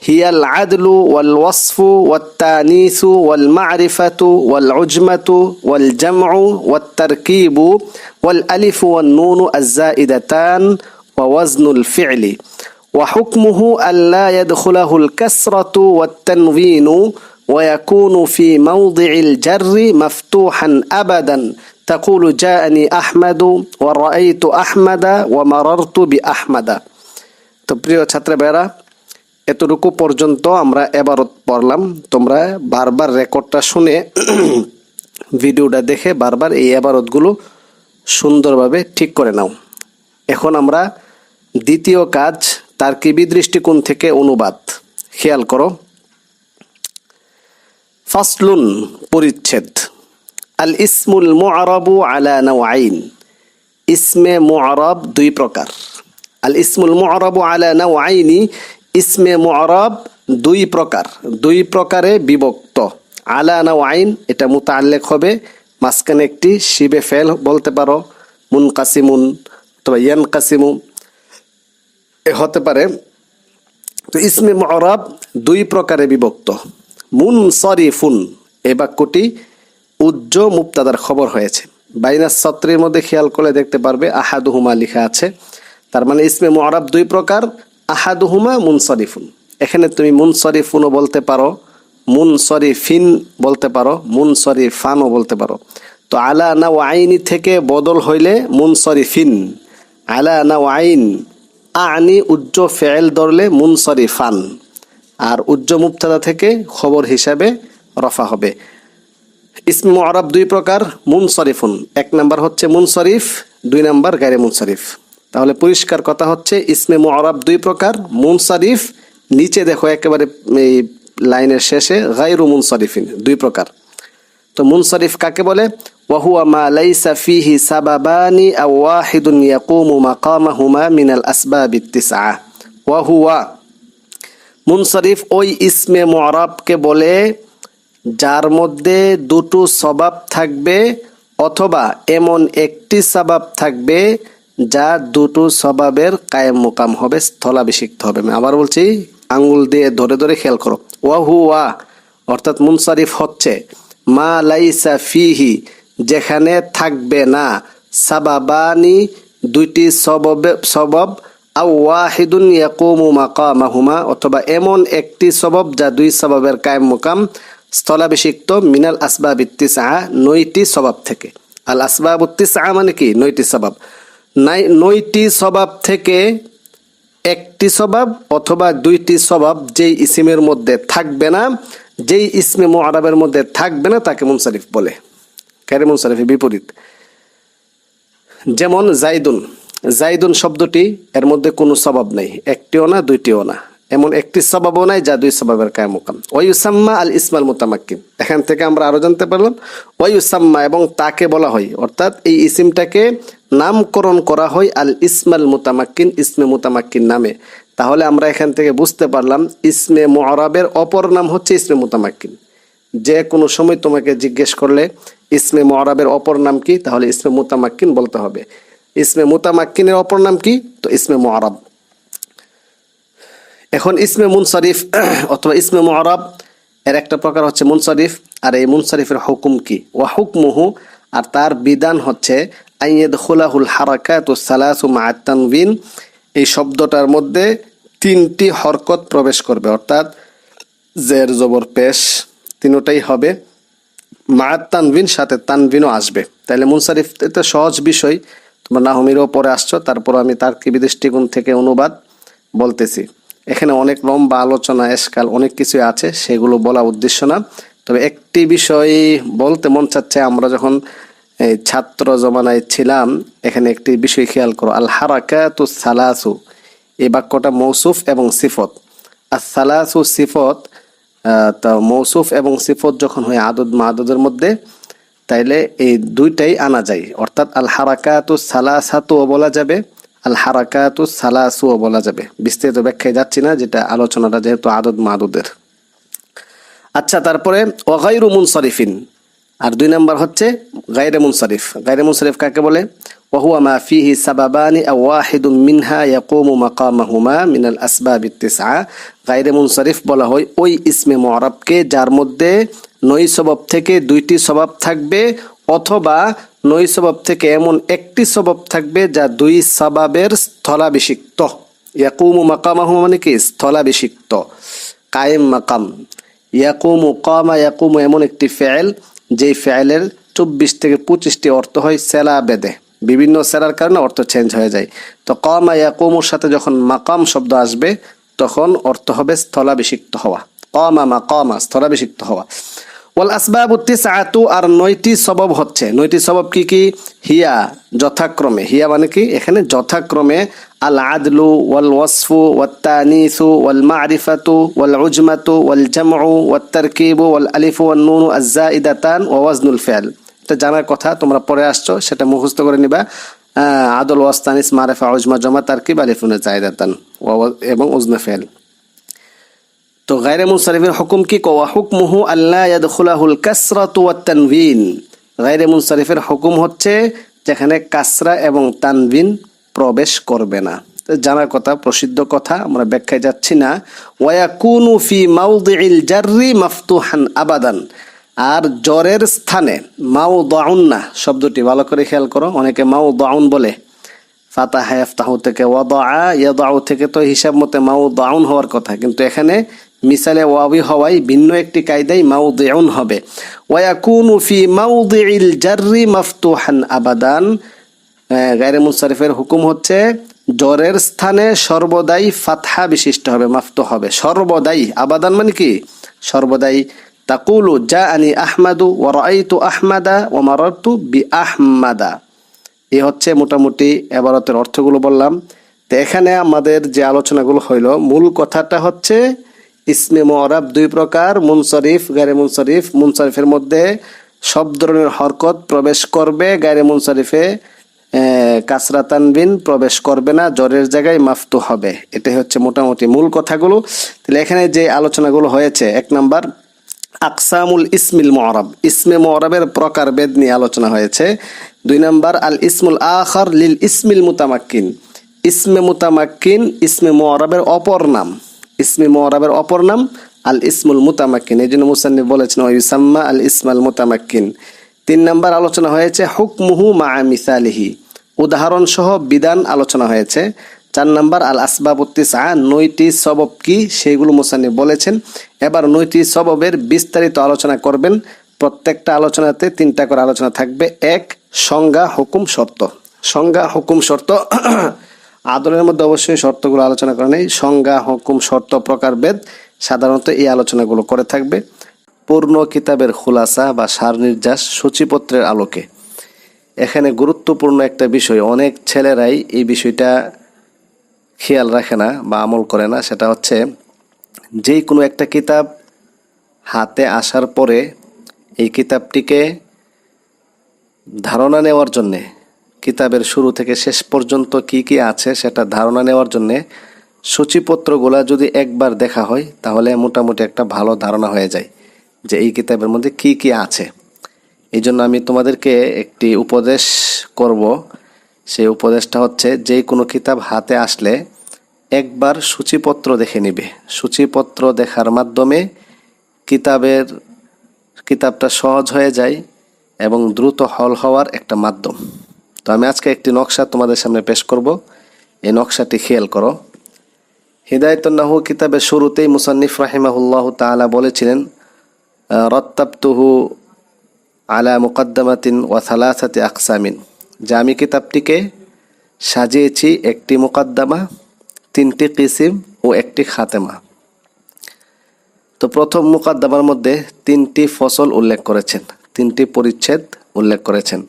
هي العدل والوصف والتانيث والمعرفة والعجمة والجمع والتركيب والألف والنون الزائدتان ووزن الفعل. وحكمه ألا يدخله الكسرة والتنوين، ويكون في موضع الجر مفتوحا أبدا. تقول جاءني أحمد ورأيت أحمد ومررت بأحمد. তো প্রিয় ছাত্র ভাইরা, এতটুকু পর্যন্ত আমরা এবারত পড়লাম। তোমরা বারবার রেকর্ডটা শুনে ভিডিওটা দেখে বারবার এই এবারতগুলো সুন্দরভাবে ঠিক করে নাও। এখন আমরা দ্বিতীয় কাজ, তারকিবি দৃষ্টিকোণ থেকে অনুবাদ। খেয়াল করো। ফাসলুন, পরিচ্ছেদ। আল ইসমুল মুআরাবু আলা নাওআইন, ইসমে মুআরাব 2 প্রকার। আল ইসমুল মুআরাবু আলা নাওআইনি, ইসমে মুআরাব 2 প্রকার, 2 প্রকারে বিভক্ত। আলা নাওআইন, এটা মুতাআল্লিক হবে, মাঝখানে একটি শিবে ফেল বলতে পারো, মুনকাসিমুন অথবা ইয়ানকাসিমু হতে পারে। তো ইসমে মুআরাব 2 প্রকারে বিভক্ত। মুনসারিফুন, এই বাক্যটি উজ্জ মুবতাদার খবর হয়েছে। বাইনাস সত্রের মধ্যে খেয়াল করলে দেখতে পারবে আহাদুহুমা লেখা আছে। তার মানে ইসমে মুআরাব 2 প্রকার, আহাদুহুমা মুনসারিফুন। এখানে তুমি মুনসারিফুনও বলতে পারো, মুনসারিফিন বলতে পারো, মুনসারিফানও বলতে পারো। তো আলা নাওআইনি থেকে বদল হইলে মুনসারিফিন, আলা নাওআইন আনি উজ্জ ফেল ধরলে মুনসারিফান, আর উজ্জ মুবতাদা থেকে খবর হিসাবে রফা হবে। ইসমে মুআরাব 2 প্রকার, মুনসারিফুন 1 নাম্বার হচ্ছে মুনসারিফ, 2 নাম্বার গায়রে মুনসারিফ। তাহলে পরিষ্কার কথা হচ্ছে ইসমে মুআরাব 2 প্রকার, মুনসারিফ, নিচে দেখো একেবারে এই লাইনের শেষে গায়রু মুনসারিফিন 2 প্রকার। তো মুনসারিফ কাকে বলে? ওয়াহুয়া মা লাইসা ফিহি সাবাবানি আও ওয়াহিদুন ইয়াকুমু মাকামাহুমা মিনাল আসবাবিত তিসআ। ওয়াহুয়া, মুনসারিফ ওই ইসমে মুআরাবকে বলে যার মধ্যে দুটো সবাব থাকবে অথবা এমন একটি সবাব থাকবে যা দুটো সবাবের কায়েম মুকাম হবে, স্থলাভিষিক্ত হবে। আমি আবার বলছি, আঙ্গুল দিয়ে ধরে ধরে খেয়াল করো। ওয়াহুয়া অর্থাৎ মুনসারিফ হচ্ছে মা লাইসা ফিহি, যেখানে থাকবে না সাবাবানি, দুইটি সবব আও ওয়াহিদুন ইয়াকুমু মাকামাহুমা, অথবা এমন একটি সবব যা দুই সবাবের কায়েম মুকাম, স্থলাভিষিক্ত, মিনাল আসবাবিত তিসআ, 9টি সবাব থেকে। আল আসবাবুত তিসআ মানে কি? 9টি সবাব। 9টি সবাব থেকে একটি সবাব অথবা 2টি সবাব যেই ইসিমের মধ্যে থাকবে না, যেই ইসমে মুআরাবের মধ্যে থাকবে না, তাকে মুনসারিফ বলে। গায়রে মুনসারিফের বিপরীত, যেমন জাইদুন। জাইদুন শব্দটি এর মধ্যে কোনো সবাব নাই, একটিও না, দুইটিও না, এমন একটি সবাবও নাই যা দুই সবাবের কায়েম মুকাম। ওয়ায়ুসাম্মা আল ইসমাল মুতামাক্কিন, এখান থেকে আমরা আরো জানতে পারলাম ওয়ায়ুসাম্মা, এবং তাকে বলা হয়, অর্থাৎ এই ইসিমটাকে নামকরণ করা হয় আল ইসমাল মুতামাক্কিন, ইসমে মুতামাক্কিন নামে। তাহলে আমরা এখান থেকে বুঝতে পারলাম ইসমে মুআরাবের অপর নাম হচ্ছে ইসমে মুতামাক্কিন। যে কোনো সময় তোমাকে জিজ্ঞেস করলে ইসমে মুআরাবের অপর নাম কি, তাহলে ইসমে মুতামাক্কিন বলতে হবে। ইসমে মুতামাক্কিনের অপর নাম কি? তো ইসমে মুআরাব। এখন ইসমে মুনসারিফ অথবা ইসমে মুআরাব এর একটা প্রকার হচ্ছে মুনসারিফ, আর এই মুনসারিফের হুকুম কি? ওয়া হুকমুহু, আর তার বিধান হচ্ছে আইয়াদখুলাহুল হারাকাতুস সালাসু মা'আত তানবিন, এই শব্দটার মধ্যে 3টি হরকত প্রবেশ করবে, অর্থাৎ জের জবর পেশ তিনটাই হবে, মা'আত তানবিন, সাথে তানবিনও আসবে। তাহলে মুনসারিফ এটা সহজ বিষয়, তোমরা নাহমিরও পরে আসছো, তারপর আমি তারকিবি দৃষ্টিকোণ থেকে অনুবাদ বলতেছি। এখানে অনেক লম্বা আলোচনা, এসকাল অনেক কিছু আছে, সেগুলো বলা উদ্দেশ্য না। তবে একটি বিষয় বলতে মন চাচ্ছে, আমরা যখন এই ছাত্র জমানায় ছিলাম, এখানে একটি বিষয় খেয়াল করো, আল হারাকাতুস সালাসু, এই বাক্যটা মৌসুফ এবং সিফত। আর সালাসু সিফত, তা মৌসুফ এবং সিফত যখন হয় আদদ মাদুদের মধ্যে, তাইলে এই দুইটাই আনা যায়, অর্থাৎ আল হারাকাতুস সালাসাতুও বলা যাবে, আল হারাকাতুস সালাসুও বলা যাবে। বিস্তারিত ব্যাখ্যায় যাচ্ছি না, যেটা আলোচনাটা যেহেতু আদদ মাদুদের। আচ্ছা, তারপরে ওয়াগাইরু মুনসারিফিন, আর 2 নাম্বার হচ্ছে গায়রে মুনসারিফ। গায়রে মুনসারিফ কাকে বলে? ওয়াহুয়া মা ফিহি সাবাবানি আও ওয়াহিদুম মিনহা ইয়াকুমু মাকামাহুমা মিনাল আসবাবিত তিসআ। গায়রে মুনসারিফ বলা হয় ওই ইসমে মুআরাবকে যার মধ্যে 9 সবাব থেকে 2টি সবাব থাকবে, অথবা 9 সবাব থেকে এমন একটি সবাব থাকবে যা 2 সবাবের স্থলাভিষিক্ত। ইয়াকুমু মাকামাহুমা মানে কি? স্থলাভিষিক্ত, কায়েম মাকাম। ইয়াকুমু, কামা ইয়াকুমু এমন একটি ফেল, যেই ফেলের 24 থেকে 25টি অর্থ হয় সেলা বেদে, বিভিন্ন সেলার কারণে অর্থ চেঞ্জ হয়ে যায়। তো কামা ইয়াকুমুর সাথে যখন মাকাম শব্দ আসবে, তখন অর্থ হবে স্থলাভিষিক্ত হওয়া। কামা মাকামা, স্থলাভিষিক্ত হওয়া। ওয়াল আসবাবুত তিসআতু, আর 9টি সবব হচ্ছে। 9টি সবব কি কি? হিয়া, যথাক্রমে, হিয়া মানে কি? এখানে যথাক্রমে আল আদলু ওয়াল ওয়াসফু ওয়াত তানিসু ওয়াল মা'রিফাতু ওয়াল উজমাতু ওয়াল জামউ ওয়াত তারকিবু ওয়াল আলিফু ওয়ান নুনু আয-যায়িদাতান ওয়া ওয়াজনুল ফি'ল। এটা জানার কথা, তোমরা পরে আসছো, সেটা মুখস্থ করে নিবা। আদল, ওয়াস, তানিস, মারিফা, উজমা, জামা, তারকিব, আলিফুন যায়িদাতান এবং উজনু ফি'ল। তো গায়রে মুনসারিফের হুকুম কি? ওয়া হুকমুহু আল্লা ইয়াদখুলাহুল কাসরাতু ওয়াত তানবিন। গায়রে মুনসারিফের হুকুম হচ্ছে যেখানে কাসরা এবং তানবিন প্রবেশ করবে না। জানার কথা, প্রসিদ্ধ কথা, আমরা ব্যাখ্যায় যাচ্ছি না। ওয়া ইয়াকুনু ফি মাওদি'িল জাররি মাফতুহান আবাদান, আর জরের স্থানে মাওদাউন না শব্দটি ভালো করে খেয়াল করো, অনেকে মাওদাউন বলে, ফাতাহা ইফতাহু থেকে, ওয়াদাআ ইয়াদাউ থেকে তো হিসাব মতে মাওদাউন হওয়ার কথা, কিন্তু এখানে মিসালে ওয়াবি হওয়ায় ভিন্ন একটি কায়দায় মাওদিউন হবে। ওয়া ইয়াকুনু ফি মাওদি'িল জাররি মাফতুহান আবাদান। গায়রে মুনসারিফের হুকুম হচ্ছে জরের স্থানে সর্বদাই ফাতহা বিশিষ্ট হবে, মাফতুহ হবে, সর্বদাই। আবাদান মানে কি? সর্বদাই। তাকুলু জাআনি আহমাদু ওয়া রাআইতু আহমাদা ওয়া মারারতু বিআহমাদা। এই হচ্ছে মোটামুটি এবারতের অর্থগুলো বললাম। তো এখানে আমাদের যে আলোচনাগুলো হইল, মূল কথাটা হচ্ছে ইসমে মুআরাব 2 প্রকার, মুনসারিফ, গায়রে মুনসারিফ। মুনসারিফের মধ্যে সব ধরনের হরকত প্রবেশ করবে, গায়রে মুনসারিফে কাসরা তানবিন প্রবেশ করবে না, জরের জায়গায় মাফতু হবে। এটাই হচ্ছে মোটামুটি মূল কথাগুলো। তাহলে এখানে যে আলোচনাগুলো হয়েছে, 1 নাম্বার আকসামুল ইসমিল মুআরাব, ইসমে মুআরাবের প্রকারভেদ নিয়ে আলোচনা হয়েছে। 2 নাম্বার আল ইসমুল আখার লিল ইসমিল মুতামাক্কিন, ইসমে মুতামাক্কিন ইসমে মুআরাবের অপর নাম, ইসমে মুআরাবের অপর নাম আল ইসমুল মুতামাক্কিন, এই জন্য মুসান্নিফ বলেছেন ওয়া ইউসাম্মা আল ইসমাল মুতামাক্কিন। 3 নাম্বার আলোচনা হয়েছে হুকমুহু মা মিসালিহি, উদাহরণ সহ বিধান আলোচনা হয়েছে। 4 নাম্বার আল আসবাবুত তিসআ, 9টি সবব কি সেগুলো মুসান্নিফ বলেছেন। এবার 9টি সববের বিস্তারিত আলোচনা করবেন। প্রত্যেকটা আলোচনাতে 3টা করে আলোচনা থাকবে। 1 সংজ্ঞা, হুকুম, শর্ত। সংজ্ঞা, হুকুম, শর্ত আদরের মধ্যে অবশ্যই শর্তগুলো আলোচনা করা নেই। সংজ্ঞা, হুকুম, শর্ত, প্রকারভেদ সাধারণত এই আলোচনাগুলো করে থাকবে। পূর্ণ কিতাবের খুলাসা বা সার নির্যাস সূচিপত্রের আলোকে। এখানে গুরুত্বপূর্ণ একটা বিষয়, অনেক ছেলেরাই এই বিষয়টা খেয়াল রাখে না বা আমল করে না, সেটা হচ্ছে যেই কোনো একটা কিতাব হাতে আসার পরে এই কিতাবটিকে ধারণা নেওয়ার জন্যে, কিতাবের শুরু থেকে শেষ পর্যন্ত কি কি আছে সেটা ধারণা নেওয়ার জন্যে সূচিপত্রগুলা যদি একবার দেখা হয় তাহলে মোটামুটি একটা ভালো ধারণা হয়ে যায় যে এই কিতাবের মধ্যে কি কি আছে। এই জন্য আমি তোমাদেরকে একটি উপদেশ করব। সেই উপদেশটা হচ্ছে যে কোনো কিতাব হাতে আসলে একবার সূচিপত্র দেখে নিবে। সূচিপত্র দেখার মাধ্যমে কিতাবটা সহজ হয়ে যায় এবং দ্রুত হল হওয়ার একটা মাধ্যম। তো আমি আজকে একটি নকশা তোমাদের সামনে পেশ করব। এই নকশাটি খেয়াল করো। হিদায়াতুন নাহু কিতাবের শুরুতেই মুসান্নিফ রাহিমাহুল্লাহ তাআলা বলেছিলেন রাত্তাবতুহু আলা মুকদ্দমাতিন ওয়া সালাসাতি আকসামিন, যে আমি কিতাবটিকে সাজিয়েছি একটি মুকদ্দমা, 3টি কিসিম ও একটি খাতেমা। তো প্রথম মুকদ্দমার মধ্যে 3টি ফসল উল্লেখ করেছেন, 3টি পরিচ্ছেদ উল্লেখ করেছেন।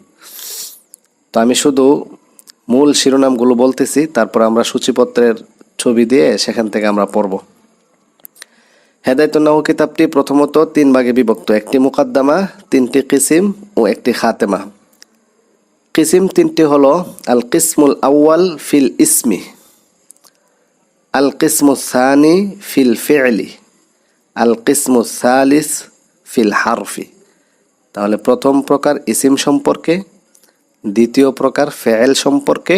তো আমি শুধু মূল শিরোনামগুলো বলতেছি, তারপর আমরা সূচিপত্রের ছবি দিয়ে সেখান থেকে আমরা পড়ব। হেদায়াতুন নাহু কিতাবটি প্রথমত 3 ভাগে বিভক্ত, একটি মুকদ্দমা, 3টি কিসিম ও একটি খাতেমা। কিসিম 3টি হলো আল কিসমুল আউয়াল ফিল ইসমি, আল কিসমুস সানি ফিল ফি'লি, আল কিসমুস সালিস ফিল হারফি। তাহলে প্রথম প্রকার ইসিম সম্পর্কে, দ্বিতীয় প্রকার ফেয়েল সম্পর্কে,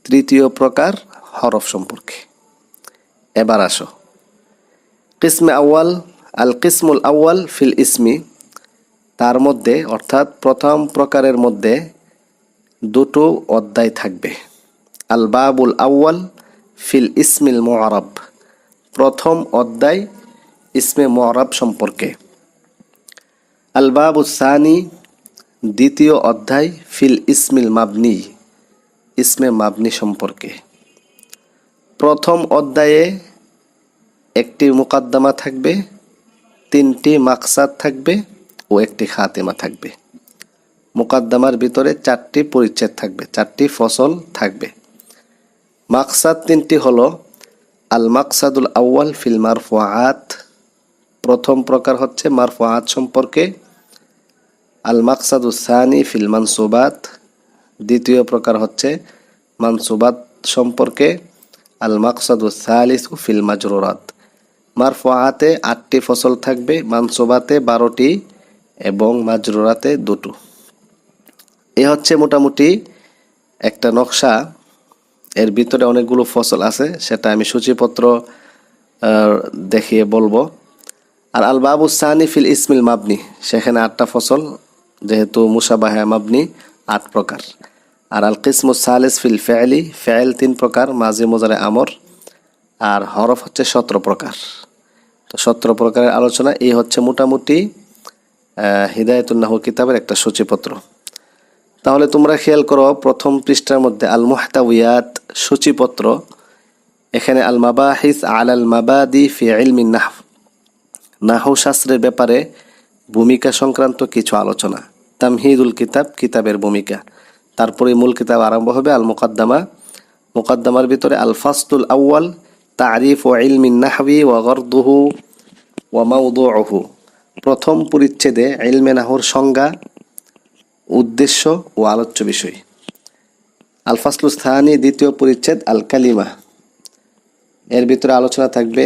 তৃতীয় প্রকার হরফ সম্পর্কে। এবার আসো কিসমে আউয়াল, আল কিসমুল আউয়াল ফিল ইসমি, তার মধ্যে অর্থাৎ প্রথম প্রকারের মধ্যে 2টো অধ্যায় থাকবে। আল বাবুল আউয়াল ফিল ইসমিল মুআরাব, প্রথম অধ্যায় ইসমে মুআরাব সম্পর্কে। আল বাবুস সানি, দ্বিতীয় অধ্যায় ফিল ইসমিল মাবনি, ইসমে মাবনি সম্পর্কে। প্রথম অধ্যায়ে একটি মুকদ্দমা থাকবে, 3টি মাকসাদ থাকবে ও একটি খাতেমা থাকবে। মুকদ্দমার ভিতরে 4টি পরিচ্ছেদ থাকবে, 4টি ফসল থাকবে। মাকসাদ 3টি হলো আল মাকসাদুল আউয়াল ফিল মারফুআত, প্রথম প্রকার হচ্ছে মারফুআত সম্পর্কে। আল মাকসাদুস সানি ফিল মানসুবাত, দ্বিতীয় প্রকার হচ্ছে মানসুবাত সম্পর্কে। আল মাকসাদুস সালিসু ফিল মাজরুরাত, মারফুআতে 8টি ফসল থাকবে, মানসুবাতে 12টি এবং মাজরুরাতে 2টো। এ হচ্ছে মোটামুটি একটা নকশা। এর ভিতরে অনেকগুলো ফসল আছে, সেটা আমি সূচিপত্র দেখিয়ে বলবো। আর আল বাবুস সানি ফিল ইসমিল মাবনি, সেখানে 8টা ফসল, যেহেতু মুশাবাহে মাবনি 8 প্রকার। আর আল কিসমুস সালিস ফিল ফেয়েলি, ফেয়েল 3 প্রকার, মাজি মুজারে আমর। আর হরফ হচ্ছে 17 প্রকার। তো 17 প্রকারের আলোচনা। এই হচ্ছে মোটামুটি হিদায়াতুন নাহু কিতাবের একটা সূচিপত্র। তাহলে তোমরা খেয়াল করো, প্রথম পৃষ্ঠার মধ্যে আল মুহতাউয়াত, সূচিপত্র। এখানে আল মাবাহিস আলাল মাবাদি ফি ইলমিন নাহব, নাহু শাস্ত্রের ব্যাপারে ভূমিকা সংক্রান্ত কিছু আলোচনা। তামহিদুল কিতাব, কিতাবের ভূমিকা। তারপরে মূল কিতাব আরম্ভ হবে আল মুকদ্দমা। মুকদ্দমার ভিতরে আল ফাসলুল আউয়াল তারিফ ও ইলমিন নাহবি ওয়া গরদুহু ওয়া মাওদুউহু, প্রথম পরিচ্ছেদে ইলমে নাহুর সংজ্ঞা, উদ্দেশ্য ও আলোচ্য বিষয়। আল ফাসলু সানি দ্বিতীয় পরিচ্ছেদ আল কালিমা, এর ভিতরে আলোচনা থাকবে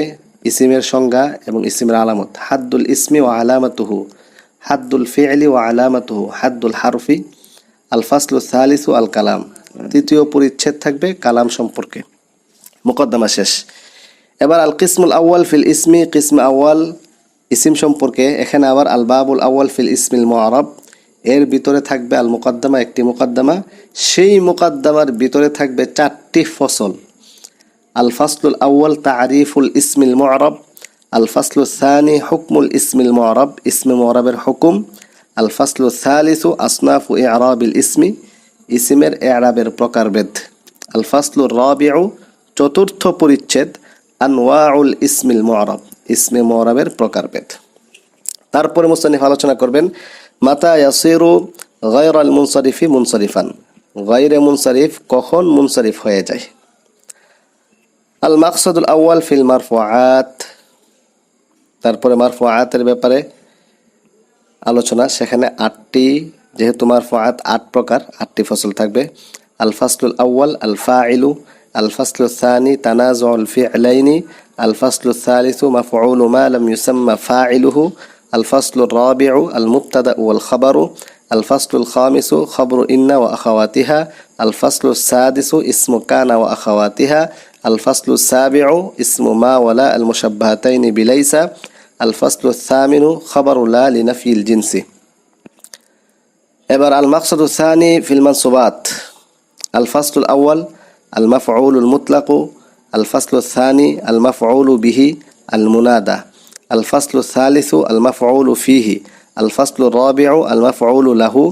ইসিমের সংজ্ঞা এবং ইসিমের আলামত। হাদ্দুল ইসমি ওয়া আলামাতুহু, হাদ্দুল ফি'লি ওয়া আলামাতুহু, হাদ্দুল হারফি। আল ফাসলু সালিসু আল কালাম, তৃতীয় পরিচ্ছেদ থাকবে কালাম সম্পর্কে। মুকদ্দমা শেষ। এবার আল কিসমুল আউয়াল ফিল ইসমি, কিসম আউয়াল ইসিম সম্পর্কে। এখানে আবার আল বাবুল আউয়াল ফিল ইসমিল মুআরাব, এর ভিতরে থাকবে আল মুকদ্দমা, একটি মুকদ্দমা। সেই মুকদ্দমার ভিতরে থাকবে 4টি ফসল। আল ফাসলুল আউয়াল তারিফুল ইসমিল মুআরাব, আল ফাসলুল সানি হুকমুল ইসমিল মুআরাব, ইসমে মুআরাবের হুকুম। আল ফাসলুল সালিসু আসনাফু ইআরাবিল ইসমি, ইসিমের ইআরাবের প্রকারভেদ। আল ফাসলুর রাবিউ, চতুর্থ পরিচ্ছেদ আনওয়াউল ইসমিল মুআরাব, ইসমে মুআরাবের প্রকারভেদ। তারপরে মুসান্নিফ আলোচনা করবেন মাতা ইয়াসিরু গায়রাল মুনসারিফি মুনসারিফান, গায়রে মুনসারিফ কখন মুনসারিফ হয়ে যায়। আল মাকসাদুল আউয়াল ফিল মারফুআত, তারপরে মারফুআতের ব্যাপারে আলোচনা, সেখানে 8টি, যেহেতু মারফুআত 8 প্রকার, 8টি ফসল থাকবে। আল ফাসলুল আউয়াল আল ফাইলু, আল ফাসলুল সানি তানাজুল ফি'লাইনি, আল ফাসলুল সালিসু মাফউলু মা লাম ইউসাম্মা ফাইলুহু, আল ফাসলুর রাবিউ আল মুবতাদা ওয়াল খাবারু, আল ফাসলুল খামিসু খাবরু ইন্না ওয়া আখাওয়াতিহা, আল ফাসলুস সাদিসু ইসমু কানা ওয়া আখাওয়াতিহা, আল ফাসলুস সাবিউ ইসমু মা ওয়ালা আল মুশাব্বাহাতাইনি বিলাইসা, আল ফাসলুস সামিনু খাবারু লা লিনাফিল জিনসি। এবার আল মাকসাদুস সানি ফিল মানসুবাত, আল ফাসলুল আউয়াল আল মাফউলুল মুতলাকু, আল ফাসলুস সানি আল মাফউলু বিহি আল মুনাদা, আল ফাসলুস সালিসু আল মাফউলু ফিহি, আল ফাসলুর রাবিউ আল মাফউলু লাহু,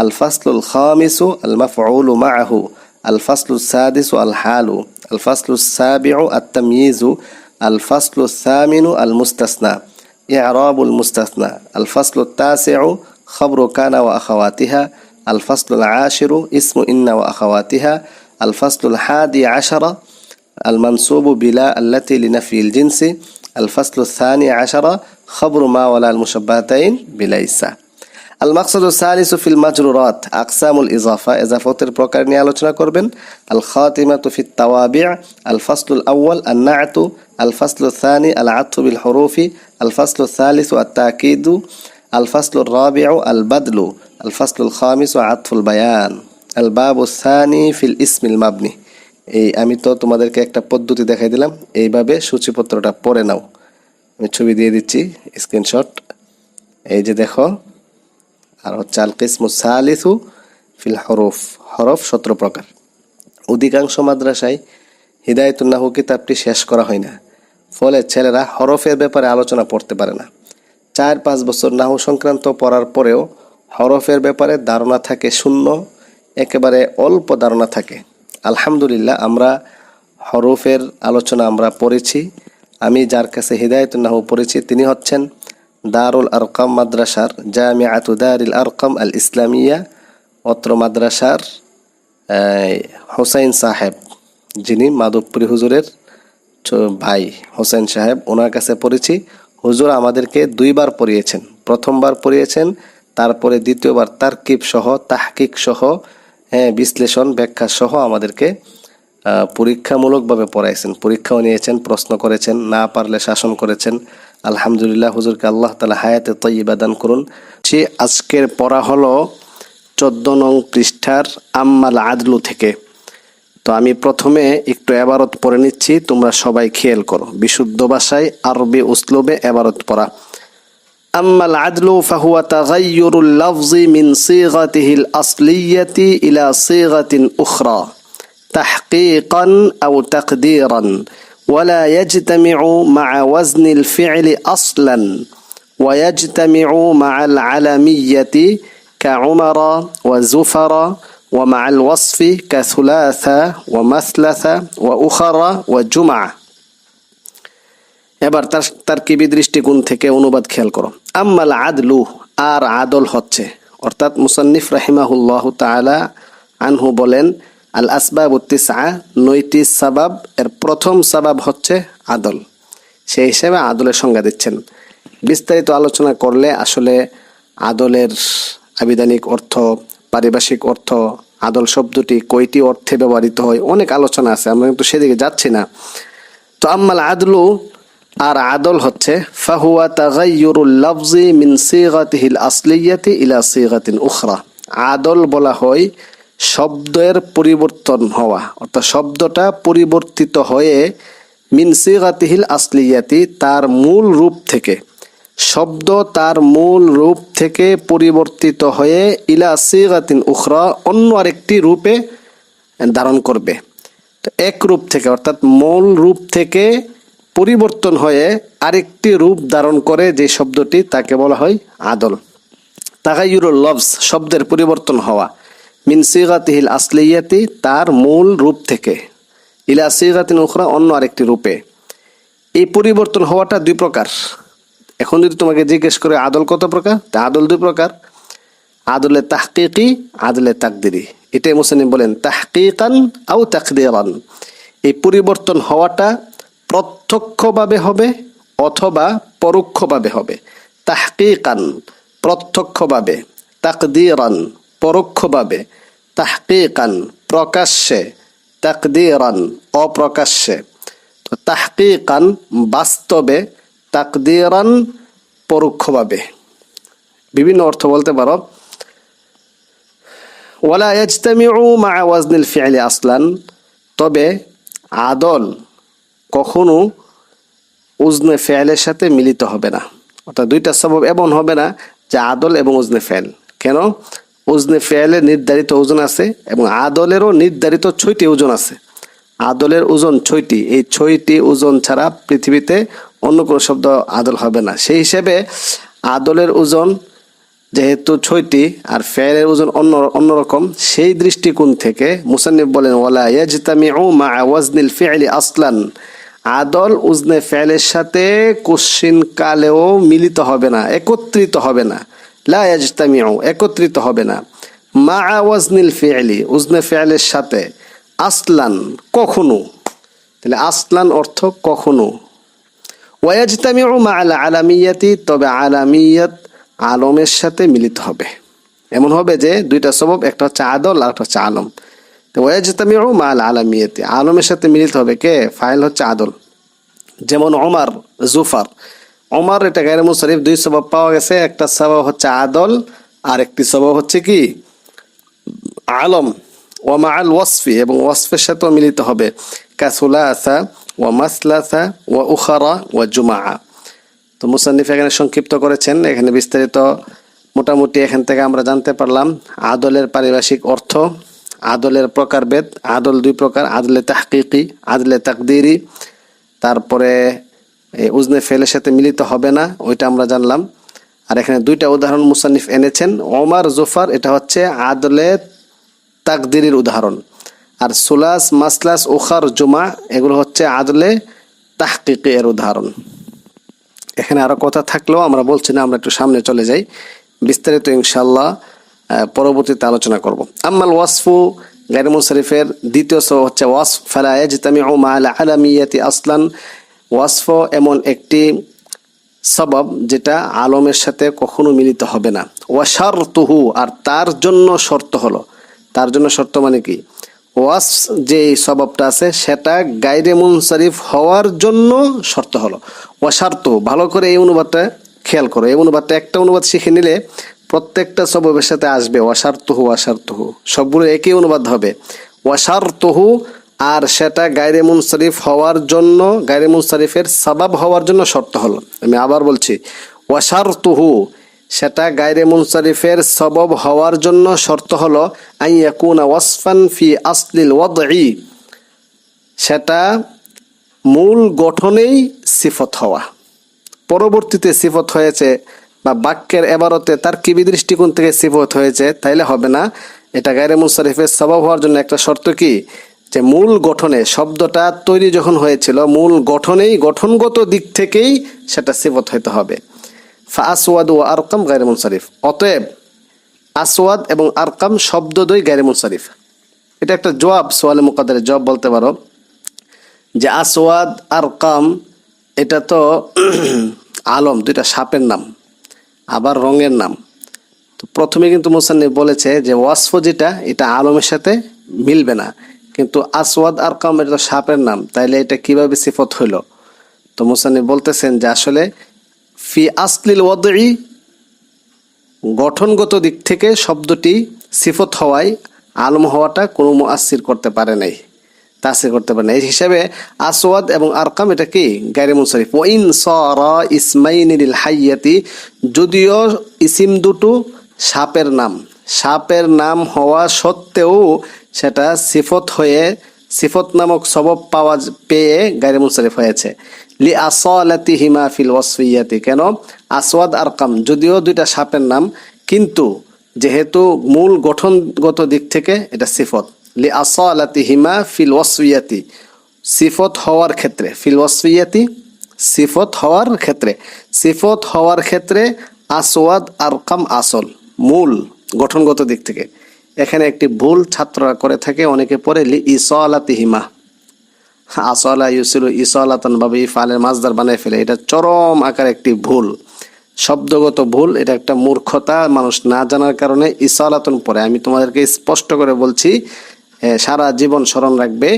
আল ফাসলুল খামিসু আল মাফউলু মাআহু, আল ফাসলুস সাদিসু আল হালু, আল ফাসলুস সাবিউ আত তাময়িজু, আল ফাসলুস সামিনু আল মুস্তাসনা ইআরাবুল মুস্তাসনা, আল ফাসলুত তাসিউ খাবরু কানা ওয়া আখাওয়াতিহা, আল ফাসলুল আশিরু ইসমু ইন্না ওয়া আখাওয়াতিহা, আল ফাসলুল হাদি আশারা আল মানসুবু বিলা আল্লাতি লিনাফিল জিনসি, আল ফাসলুস সানি আশারা খাবরু মা ওয়ালা আল মুশাব্বাহাতাইন বিলাইসা। আল মাকসাদুস সালিসু ফিল মাজরুরাত, আকসামুল ইজাফা, ইজাফতের প্রকার নিয়ে আলোচনা করবেন। আল খাতিমাতু ফিত তাওয়াবি', আল ফাসলুল আউয়াল আন না'তু, আল ফাসলুস সানি আল আতফু বিল হুরুফি, আল ফাসলুস সালিসু আত তাকিদু, আল ফাসলুর রাবিউ আল বাদলু, আল ফাসলুল খামিসু আতফুল বায়ান। আল বাবুস সানি ফিল ইসমিল মাবনি। এই আমি তো তোমাদেরকে একটা পদ্ধতি দেখাই দিলাম, এইভাবে সূচিপত্রটা পড়ে নাও। আমি ছবি দিয়ে দিচ্ছি, স্ক্রিনশট। এই যে দেখো, আর হচ্ছে আল কিসমুস সালিসু ফিল হরফ, হরফ 17 প্রকার। অধিকাংশ মাদ্রাসায় হিদায়াতুন নাহু কিতাবটি শেষ করা হয় না, ফলে ছেলেরা হরফের ব্যাপারে আলোচনা পড়তে পারে না। 4-5 বছর নাহু সংক্রান্ত পড়ার পরেও হরফের ব্যাপারে ধারণা থাকে শূন্য, একেবারে অল্প ধারণা থাকে। আলহামদুলিল্লাহ আমরা হরফের আলোচনা আমরা পড়েছি। আমি যার কাছে হিদায়াতুন নাহু পড়েছি তিনি হচ্ছেন দারুল আরকাম মাদ্রাসার, জামিআতু দারিল আরকাম আল ইসলামিয়া, অত্র মাদ্রাসার হোসাইন সাহেব, যিনি মাধবপুরী হুজুরের ভাই হোসেন সাহেব, ওনার কাছে পড়েছি। হুজুর আমাদেরকে 2 বার পড়িয়েছেন, প্রথমবার পড়িয়েছেন, তারপরে দ্বিতীয়বার তারকিব সহ, তাহকিক সহ, বিশ্লেষণ ব্যাখ্যা সহ আমাদেরকে পরীক্ষামূলকভাবে পড়াইছেন। পরীক্ষাও নিয়েছেন, প্রশ্ন করেছেন, না পারলে শাসন করেছেন। আলহামদুলিল্লাহ, হুজুরকে আল্লাহ তাআলা হায়াতে তাইয়্যিবা দান করুন। আজকের পড়া হলো 14 নং পৃষ্ঠার আম্মাল আদলু থেকে। তো আমি প্রথমে একটু এবারত পড়ে নিচ্ছি, তোমরা সবাই খেয়াল করো। বিশুদ্ধ ভাষায় আরবি উসলুবে এবারত পড়া। আম্মাল আদলু ফাহুয়া তাগায়্যুরুল লাফজি মিন সিগাতিহিল আসলিয়্যাতি ইলা সিগাতিন উখরা তাহকীকান আও তাকদীরান ওয়ালা ইয়াজতামিউ মা ওয়াজনিল ফি'লি আসলান ওয়া ইয়াজতামিউ মা'আল আলামিয়্যাতি কাউমারা ওয়া যুফারা ومع الوصف كثلاثة ومثلثة وأخرى وجمعة। এবার তারকিবি দৃষ্টিকোণ থেকে অনুবাদ খেয়াল করো। আম্মাল আদলু, আর আদল হচ্ছে, অর্থাৎ মুসান্নিফ রাহিমাহুল্লাহ তাআলা আনহু বলেন আল আসবাবুত তিসআ, 9টি সাবাব, এর প্রথম সাবাব হচ্ছে আদল। সেই হিসেবে আদলের সংজ্ঞা দিচ্ছেন। বিস্তারিত আলোচনা করলে আসলে আদলের আবিধানিক অর্থ, পারিভাষিক অর্থ, আদল শব্দটি কয়টি অর্থে ব্যবহৃত হয়, অনেক আলোচনা আছে, আমরা কিন্তু সেদিকে যাচ্ছি না। তো আম্মাল আদলু, আর আদল হচ্ছে ফাহুয়া তাগাইয়ুরুল লাফজি মিন সিগাতিহিল আসলিয়াতি ইলা সিগাতিন উখরা। আদল বলা হয় শব্দের পরিবর্তন হওয়া, অর্থাৎ শব্দটা পরিবর্তিত হয়ে মিন সিগাতিহিল আসলিয়াতি, তার মূল রূপ থেকে, শব্দ তার মূল রূপ থেকে পরিবর্তিত হয়ে ইলা সিগাতিন উখরা, অন্য আরেকটি রূপে ধারণ করবে। তো এক রূপ থেকে অর্থাৎ মূল রূপ থেকে পরিবর্তন হয়ে আরেকটি রূপ ধারণ করে যে শব্দটি, তাকে বলা হয় আদল। তাগাইয়ুরুল লফজ, শব্দের পরিবর্তন হওয়া, মিন সিগাতিহিল আসলিয়াতি, তার মূল রূপ থেকে, ইলা সিগাতিন উখরা, অন্য আরেকটি রূপে। এই পরিবর্তন হওয়াটা দুই প্রকার। এখন যদি তোমাকে জিজ্ঞেস করে আদল কত প্রকার, তা আদল দুই প্রকার, আদলে তাহকিকি, আদলে তাকদিরি। এটাই মুসান্নিফ বলেন তাহকিকান আও তাকদিরান। এই পরিবর্তন হওয়াটা প্রত্যক্ষভাবে হবে অথবা পরোক্ষভাবে হবে। তাহকিকান প্রত্যক্ষভাবে, তাকদিরান পরোক্ষভাবে। তাহকিকান প্রকাশ্যে, তাকদিরান অপ্রকাশ্যে। তো তাহকিকান বাস্তবে, তাকদিরান পরোক্ষভাবে। বিভিন্ন অর্থ বলতে পারো। ওয়ালা ইয়াজতামিউ মা ওয়াজনিল ফি'লি আসলান, তবে আদল কখনো উজনে ফেলের সাথে মিলিত হবে না। অর্থাৎ দুইটা সবব এমন হবে না যে আদল এবং উজনে ফেল। কেন? উজনে ফেলের নির্ধারিত ওজন আছে এবং আদলেরও নির্ধারিত 6টি ওজন আছে। আদলের ওজন 6টি, এই 6টি ওজন ছাড়া পৃথিবীতে অন্য কোনো শব্দ আদল হবে না। সেই হিসেবে আদলের ওজন যেহেতু 6টি আর ফেলের ওজন অন্যরকম, সেই দৃষ্টিকোণ থেকে মুসান্নিফ বলেন ওয়ালা ইয়াজতামিউ মা ওয়াজনিল ফি'লি আসলান, আদল উজনে ফেলের সাথে কোশ্চিন কালেও মিলিত হবে না, একত্রিত হবে না। লা ইয়াজতামিউ, একত্রিত হবে না। মা ওয়াজনিল ফি'লি, উজনে ফেলের সাথে, আসলান কখনো। তাহলে আসলান অর্থ কখনো। ওয়াজতামিউ মা আল আলামিয়াতি, তবে আলামিয়াত আলমের সাথে মিলিত হবে। এমন হবে যে দুইটা সবব, একটা হচ্ছে আদল আর একটা হচ্ছে আলম। তো ওয়াজতামিউ মা আল আলামিয়াতি, আলমের সাথে মিলিত হবে কে? ফাইল হচ্ছে আদল। যেমন ওমর, জুফার। ওমর এটা গায়রে মুনসারিফ, দুই সবব পাওয়া গেছে, একটা সবব হচ্ছে আদল আর একটি সবব হচ্ছে কি? আলম। ওয়া মা আল ওয়াসফি, এবং ওয়াসফের সাথেও মিলিত হবে। কাসুলাসা ওয়া মাসলাসা ওয়া উখারা ওয়া জুমাআ। তো মুসান্নিফ এখানে সংক্ষিপ্ত করেছেন, এখানে বিস্তারিত মোটামুটি এখান থেকে আমরা জানতে পারলাম আদলের পারিভাষিক অর্থ, আদলের প্রকারভেদ। আদল দুই প্রকার, আদলে তাহকিকি, আদলে তাকদিরি। তারপরে উজনে ফেলের সাথে মিলিত হবে না, ওইটা আমরা জানলাম। আর এখানে দুইটা উদাহরণ মুসান্নিফ এনেছেন, ওমর, জুফার, এটা হচ্ছে আদলে তাকদিরির উদাহরণ। আর সুলাস, মাসলাস, উখার, জুমা, এগুলো হচ্ছে আদলে তাহকিকি এর উদাহরণ। এখানে আরো কথা থাকলেও আমরা বলছি না, আমরা একটু সামনে চলে যাই, বিস্তারিত ইনশাআল্লাহ পরবর্তীতে আলোচনা করব। আম্মাল ওয়াসফু, গায়রে মুনসারিফের দ্বিতীয় সবব হচ্ছে ওয়াসফ। ফালা ইয়াজতামিউ মা আল আলামিয়াতি আসলান, ওয়াসফ এমন একটি সবব যেটা আলমের সাথে কখনো মিলিত হবে না। ওয়া শারতুহু, আর তার জন্য শর্ত হলো, তার জন্য শর্ত মানে কি? ওয়াসফ যে সববটা আছে সেটা গায়রে মুনসারিফ হওয়ার জন্য শর্ত হলো। ওয়াশার্ত, ভালো করে এই অনুবাদটা খেয়াল করো, এই অনুবাদটা একটা অনুবাদ শিখে নিলে প্রত্যেকটা সববের সাথে আসবে ওয়াশার্তহু, ওয়াশার্তহু, সবগুলো একই অনুবাদ হবে। ওয়াশার্তহু, আর সেটা গায়রে মুনসারিফ হওয়ার জন্য, গায়রে মুনসারিফের সাবাব হওয়ার জন্য শর্ত হলো। আমি আবার বলছি, ওয়াশার্তহু, সেটা গায়রে মুনসারিফের সবব হওয়ার জন্য শর্ত হলো আইয়াকুনা ওয়াসফান ফি আসলিল ওয়াদঈ, সেটা মূল গঠনেই সিফত হওয়া। পরবর্তীতে সিফত হয়েছে বা বাক্যের এবারতে তার কিবি দৃষ্টিকোণ থেকে সিফত হয়েছে, তাইলে হবে না। এটা গায়রে মুনসারিফের সবব হওয়ার জন্য একটা শর্ত কি? যে মূল গঠনে, শব্দটা তৈরি যখন হয়েছিল মূল গঠনেই, গঠনগত দিক থেকেই সেটা সিফত হইতে হবে। আসওয়াদ ও আরকাম গায়রে মুনসারিফ, অতএব আসওয়াদ এবং আরকাম শব্দদ্বয় গায়রে মুনসারিফ। এটা একটা জবাব, সোয়ালে মুকাদ্দারের জবাব বলতে পারো যে আসওয়াদ, আরকাম, এটা তো আলম, দুইটা সাপের নাম, আবার রঙের নাম। তো তো প্রথমে কিন্তু মুসান্নিফ বলেছে যে ওয়াসফ যেটা এটা আলমের সাথে মিলবে না, কিন্তু আসওয়াদ আরকাম এটা তো সাপের নাম, তাইলে এটা কিভাবে সিফত হইল? তো মুসান্নিফ বলতেছেন যে আসলে ফি আসলিল ওয়াদই, গঠনগত দিক থেকে শব্দটি সিফত হওয়ায় আলম হওয়াটা কোনো মুআসসির করতে পারে নাই, তাসির করতে পারে না। এই হিসাবে আসওয়াদ এবং আরকাম এটা কি গায়রে মুনসারিফ। ওয়া ইন সারা ইসমাইনি লিল হাইয়াতি, যদিও ইসিম দুটো সাপের নাম, সাপের নাম হওয়া সত্ত্বেও সেটা সিফত হয়ে সিফত নামক সবব পেয়ে গায়রে মুনসারিফ হয়েছে। লি আসালাতিহিমা ফিল ওয়াসফিয়াতি, কেন? আসওয়াদ আরকাম যদিও দুইটা সাপের নাম, কিন্তু যেহেতু মূল গঠনগত দিক থেকে এটা সিফত। লি আসালাতিহিমা ফিল ওয়াসফিয়াতি, সিফত হওয়ার ক্ষেত্রে, ফিল ওয়াসফিয়াতি সিফত হওয়ার ক্ষেত্রে, সিফত হওয়ার ক্ষেত্রে আসওয়াদ আরকাম আসল, মূল গঠনগত দিক থেকে। এখানে একটি ভুল ছাত্ররা করে থাকে, অনেকে পড়ে লি ইসালাতিহিমা, আসলা ইউসিলু ইসালাতান ভাবে ইফআলের মাসদার বানায় ফেলে। এটা চরম আকার একটি ভুল, শব্দগত ভুল, এটা একটা মূর্খতা, মানুষ না জানার কারণে ইসালাতুন পড়ে। আমি তোমাদেরকে স্পষ্ট করে বলছি, সারা জীবন স্মরণ রাখবে,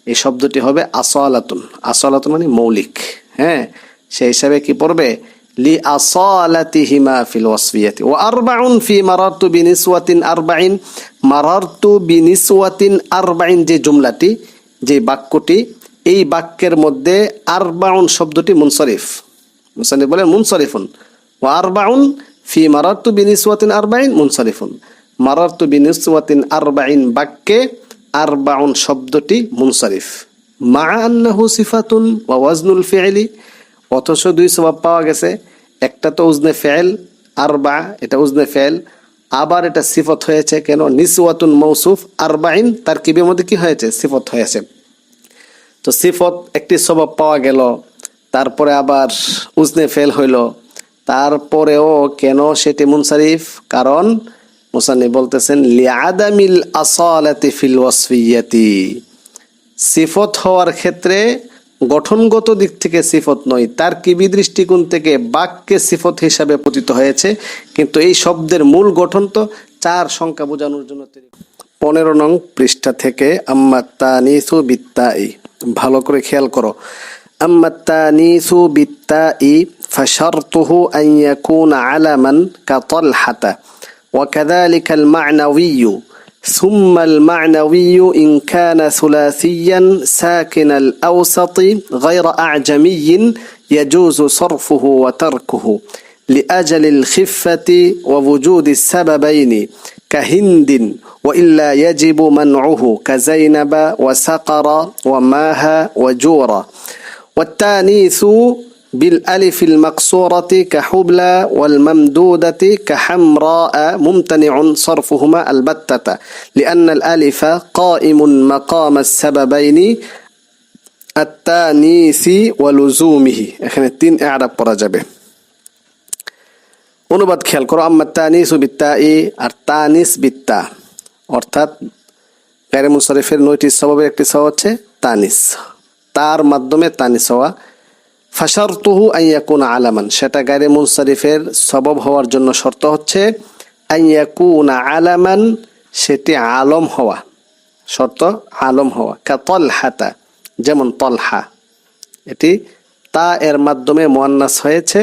এই শব্দটি হবে আসালাতুন। আসালাতুন মানে মৌলিক, হ্যাঁ, সেই হিসাবে কি পড়বে? লি আসালাতিহিমা ফিল ওয়াসফিয়াতি। ওয়া আরবাউন ফি মারারতু বিনিসওয়াতিন আরবাইন, মারারতু বিনিসওয়াতিন আরবাইন যে জুমলাটি, যে বাক্যটি, এই বাক্যের মধ্যে আরবাউন শব্দটি মুনসরিফ, মুসান্নিফ বলেন মুনসরিফুন। ওয়া আরবাউন ফি মারারতু বিনিসওয়াতিন আরবাইন মুনসরিফুন, মারারতু বিনিসওয়াতিন আরবাইন বাক্যে আরবাউন শব্দটি মুনসরিফ। মা আন্নাহু সিফাতুন ওয়া ওয়াজনুল ফি'লি, অথচ দুই সওয়াব পাওয়া গেছে, একটা তো উজনে ফেল, আরবা এটা উজনে ফেল, আবার এটা সিফত হয়েছে, কেন? নিসওয়াতুন মৌসুফ, আরবাইন তারকিবের মধ্যে কি হয়েছে? সিফত হয়েছে। তো সিফত একটি সওয়াব পাওয়া গেল, তারপরে আবার উজনে ফেল হইল, তারপরেও কেন সেটি মুনসারিফ? কারণ মুসান্নিফ বলতেছেন লিআদামিল আসালাতি ফিল ওয়াসফিয়াতি, সিফত হওয়ার ক্ষেত্রে গঠনগত দিক থেকে সিফত নয়, তারকিবি দৃষ্টিকোণ থেকে বাক্যে সিফত হিসাবে পতিত হয়েছে, কিন্তু এই শব্দের মূল গঠন তো চার সংখ্যা বোঝানোর জন্য। 15 নং পৃষ্ঠা থেকে আম্মাত তানিসু বিত্তাই, ভালো করে খেয়াল করো। আম্মাত তানিসু বিত্তাই ফাশারতুহু আন ইয়াকুনা আলামান কাতালহাতা ওয়া কাযালিকাল মা'নাওয়িয়্যু ثم المعنوي إن كان ثلاثيا ساكن الأوسط غير أعجمي يجوز صرفه وتركه لأجل الخفة ووجود السببين كهند، وإلا يجب منعه كزينب وسقر وماها وجورا. والتانيث بالألف المقصورة كحبلى والممدودة كحمراء ممتنع صرفهما البتة لأن الألف قائم مقام السببين التانيث ولزومه. এখানে 3 إعراب পড়া যাবে। অনুবাদ খেয়াল করো। আম্মা তানিসু বিত্তাই, আর তানিস বিত্তা, অর্থাৎ গায়রে মুনসারিফের 9টি সববের একটি সবব হচ্ছে তানিস, তার মাধ্যমে তানিস হওয়া। ফাশারতুহু আন ইয়াকুনা আলামান, সেটা গায়রে মুনসারিফের সবব হওয়ার জন্য শর্ত হচ্ছে আন ইয়াকুনা আলামান, সেটি আলম হওয়া, শর্ত আলম হওয়া। কা তলহাতা, যেমন তলহা, এটি তা এর মাধ্যমে মুআন্নাস হয়েছে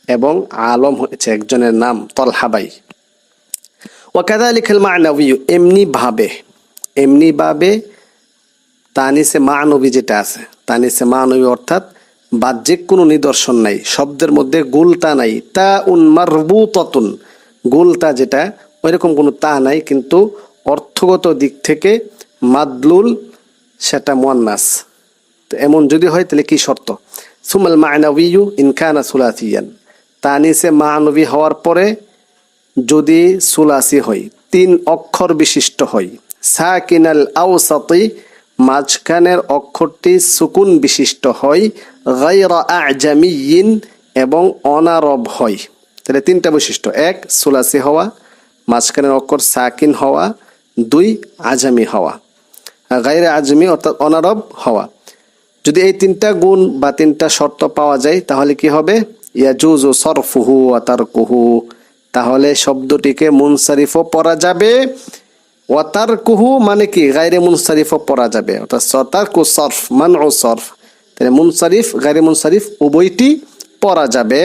এবং আলম হয়েছে, একজনের নাম তলহা ভাই। ওয়া কাযালিকাল মা'নাওয়ি, এমনি ভাবে তানিসে মা'নবী যেটা আছে, তানিসে মা'নবী অর্থাৎ বাহ্যিক কোনো নিদর্শন নাই, শব্দের মধ্যে গুলতা নাই, তা উন মারবুতাতুন, গুলতা যেটা ওইরকম কোনো তা নাই, কিন্তু অর্থগত দিক থেকে মাদলুল সেটা মুআন্নাস। তো এমন যদি হয় তাহলে কি শর্ত? সুমাল মা'নাওয়িয়্যু ইন কানা সুলাসিয়ান, তানিসে মা'নবী হওয়ার পরে যদি সুলাসি হয়, 3 অক্ষর বিশিষ্ট হয়, সাকিনাল আওসাতি, মাঝখানের অক্ষরটি সুকুন বিশিষ্ট হয়, গায়রা আ'জামিয়্যিন, এবং অনারব হয়। তাহলে 3টা বৈশিষ্ট্য: 1 সুলাসি হওয়া, মাঝখানের অক্ষর সাকিন হওয়া, 2 আজামি হওয়া, গায়রা আজমি অর্থাৎ অনারব হওয়া। যদি এই 3টা গুণ বা 3টা শর্ত পাওয়া যায় তাহলে কি হবে? ইয়াজুজু সরফুহু ওয়া তারকুহু, তাহলে শব্দটিকে মুনসারিফও পড়া যাবে, ওয়াতারকুহু মানে কি গায়রে মুনসারিফও পড়া যাবে, অর্থাৎ তারকু সরফ মানউ সরফ, তাহলে মুনসারিফ গায়রে মুনসারিফ উভয়টি পড়া যাবে।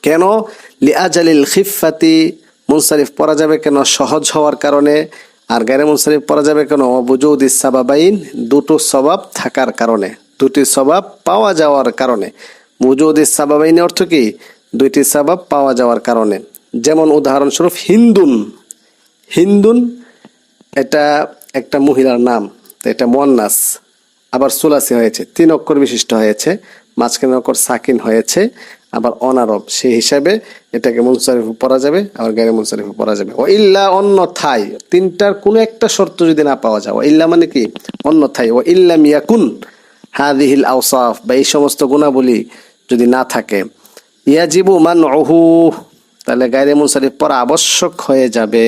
কেন? লিআজালিল খিফাতি, মুনসারিফ পড়া যাবে কেন? সহজ হওয়ার কারণে। আর গায়রে মুনসারিফ পড়া যাবে কেন? ওয়াবুজুদিস সাবাবাইন, দুটো সবাব থাকার কারণে, দুটি সবাব পাওয়া যাওয়ার কারণে। বুজুদিস সাবাবাইন অর্থ কি? দুইটি সবাব পাওয়া যাওয়ার কারণে। যেমন উদাহরণস্বরূপ হিন্দুন, হিন্দুন এটা একটা মহিলার নাম, তো এটা মুয়ান্নাস, আবার সুলাসি হয়েছে, 3 অক্ষর বিশিষ্ট হয়েছে, মাঝখানে অক্ষর সাকিন হয়েছে, আবার অনারব, সেই হিসাবে এটাকে মুনসারিফ পড়া যাবে, আবার গায়রে মুনসারিফ পড়া যাবে। ও ইল্লা অন্যথায়, তিনটার কোনো একটা শর্ত যদি না পাওয়া যায়, ও ইল্লা মানে কি? অন্যথায়। ও ইল্লাম ইয়াকুন হাদিহিল আওসাফ, বা এই সমস্ত গুণাবলী যদি না থাকে, ইয়াজিবু মানউহু, তাহলে গায়রে মুনসারিফ পড়া আবশ্যক হয়ে যাবে,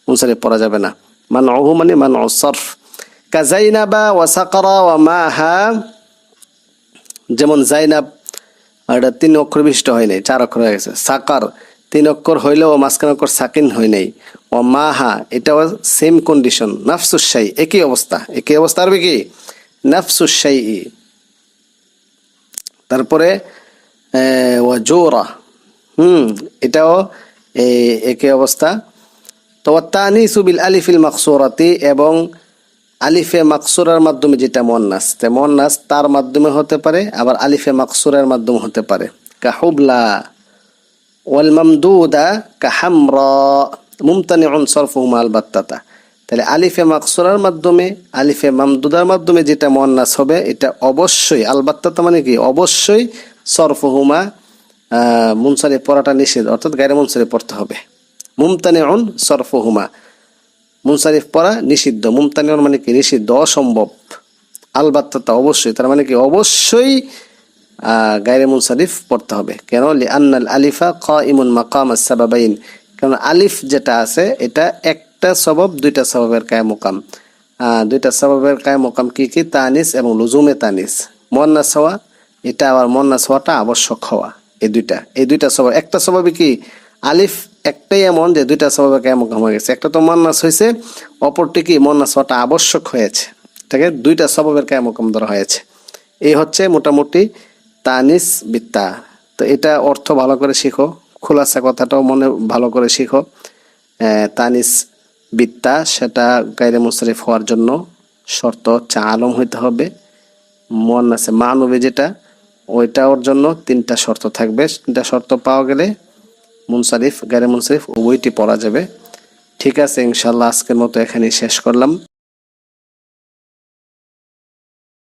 মুনসারিফ পড়া যাবে না। মানউহু মানে মানউ সরফ। কাজাইনাবা ওয়া সাকারা ওয়া মাহা, যেমন জাইনাব এটা 3 অক্ষর বিশিষ্ট হয় নাই, 4 অক্ষর হয়ে গেছে। সাকার 3 অক্ষর হইলেও মাঝখানে অক্ষর সাকিন হয় নাই। ও মাহা এটাও সেম কন্ডিশন, নাফসুস শাই, একই অবস্থা, একই অবস্থা। আরবি কি? নাফসুস শাই। তারপরে ওয়া জোরা, এটাও একই অবস্থা। তো তানিসু বিল আলিফিল মাকসুরাতি, এবং আলিফে মাকসুরার মাধ্যমে যেটা মুয়ান্নাস, তে মুয়ান্নাস তার মাধ্যমে হতে পারে, আবার আলিফে মাকসুরার মাধ্যমে হতে পারে। কাহুবলা ওয়াল মামদুদা কাহামরা মুমতানিউন সরফুহুমা আলবাত্তাতা, তাহলে আলিফে মাকসুরার মাধ্যমে, আলিফে মামদুদার মাধ্যমে যেটা মুয়ান্নাস হবে, এটা অবশ্যই, আলবাত্তাতা মানে কি? অবশ্যই সরফুহুমা মুনসারিফ পড়াটা নিষেধ, অর্থাৎ গায়রে মুনসারিফ পড়তে হবে। মুমতানিউন সরফুহুমা, মুনসারিফ পড়া নিষিদ্ধ, মুমতানিউন মানে কি? নিষিদ্ধ, অসম্ভব। আলবাত্তাতা অবশ্যই, তার মানে কি? অবশ্যই গায়রে মুনসারিফ পড়তে হবে। কেন? লিআন্নাল আলিফা কাইমুন মাকাম আস-সাবাবাইন, কারণ আলিফ যেটা আছে এটা একটা সবাব, দুইটা সবাবের কায়ে মুকাম। দুইটা সবাবের কায়ে মুকাম কি কি? তানিস এবং লুজুমে তানিস। মুয়ান্নাস হওয়া, এটা আবার মুয়ান্নাস হওয়াটা আবশ্যক হওয়া, এই দুইটা সবাব। একটা সবাবে কি? আলিফ একটাই এমন যে দুইটা সবাবের কায়ে মুকাম হয়ে গেছে, একটা তো মুয়ান্নাস হয়েছে, অপরটি কি? মুয়ান্নাস হওয়াটা আবশ্যক হয়েছে, ঠিক আছে? দুইটা সবাবের কায়ে মুকাম ধরা হয়েছে। এই হচ্ছে মোটামুটি তানিস বিত্তা। তো এটা অর্থ ভালো করে শিখো, খোলাসা কথাটাও মনে ভালো করে শিখো। তানিস বিত্তা সেটা গায়রে মুনসারিফ হওয়ার জন্য শর্ত হচ্ছে আলম হইতে হবে। মুয়ান্নাসে মানবে যেটা, ওইটার জন্য 3টা শর্ত থাকবে। 3টা শর্ত পাওয়া গেলে মুনসারিফ গায়রে মুনসারিফ উভয়টি পড়া যাবে। ঠিক আছে, ইনশাআল্লাহ আজকের মতো এখানেই শেষ করলাম।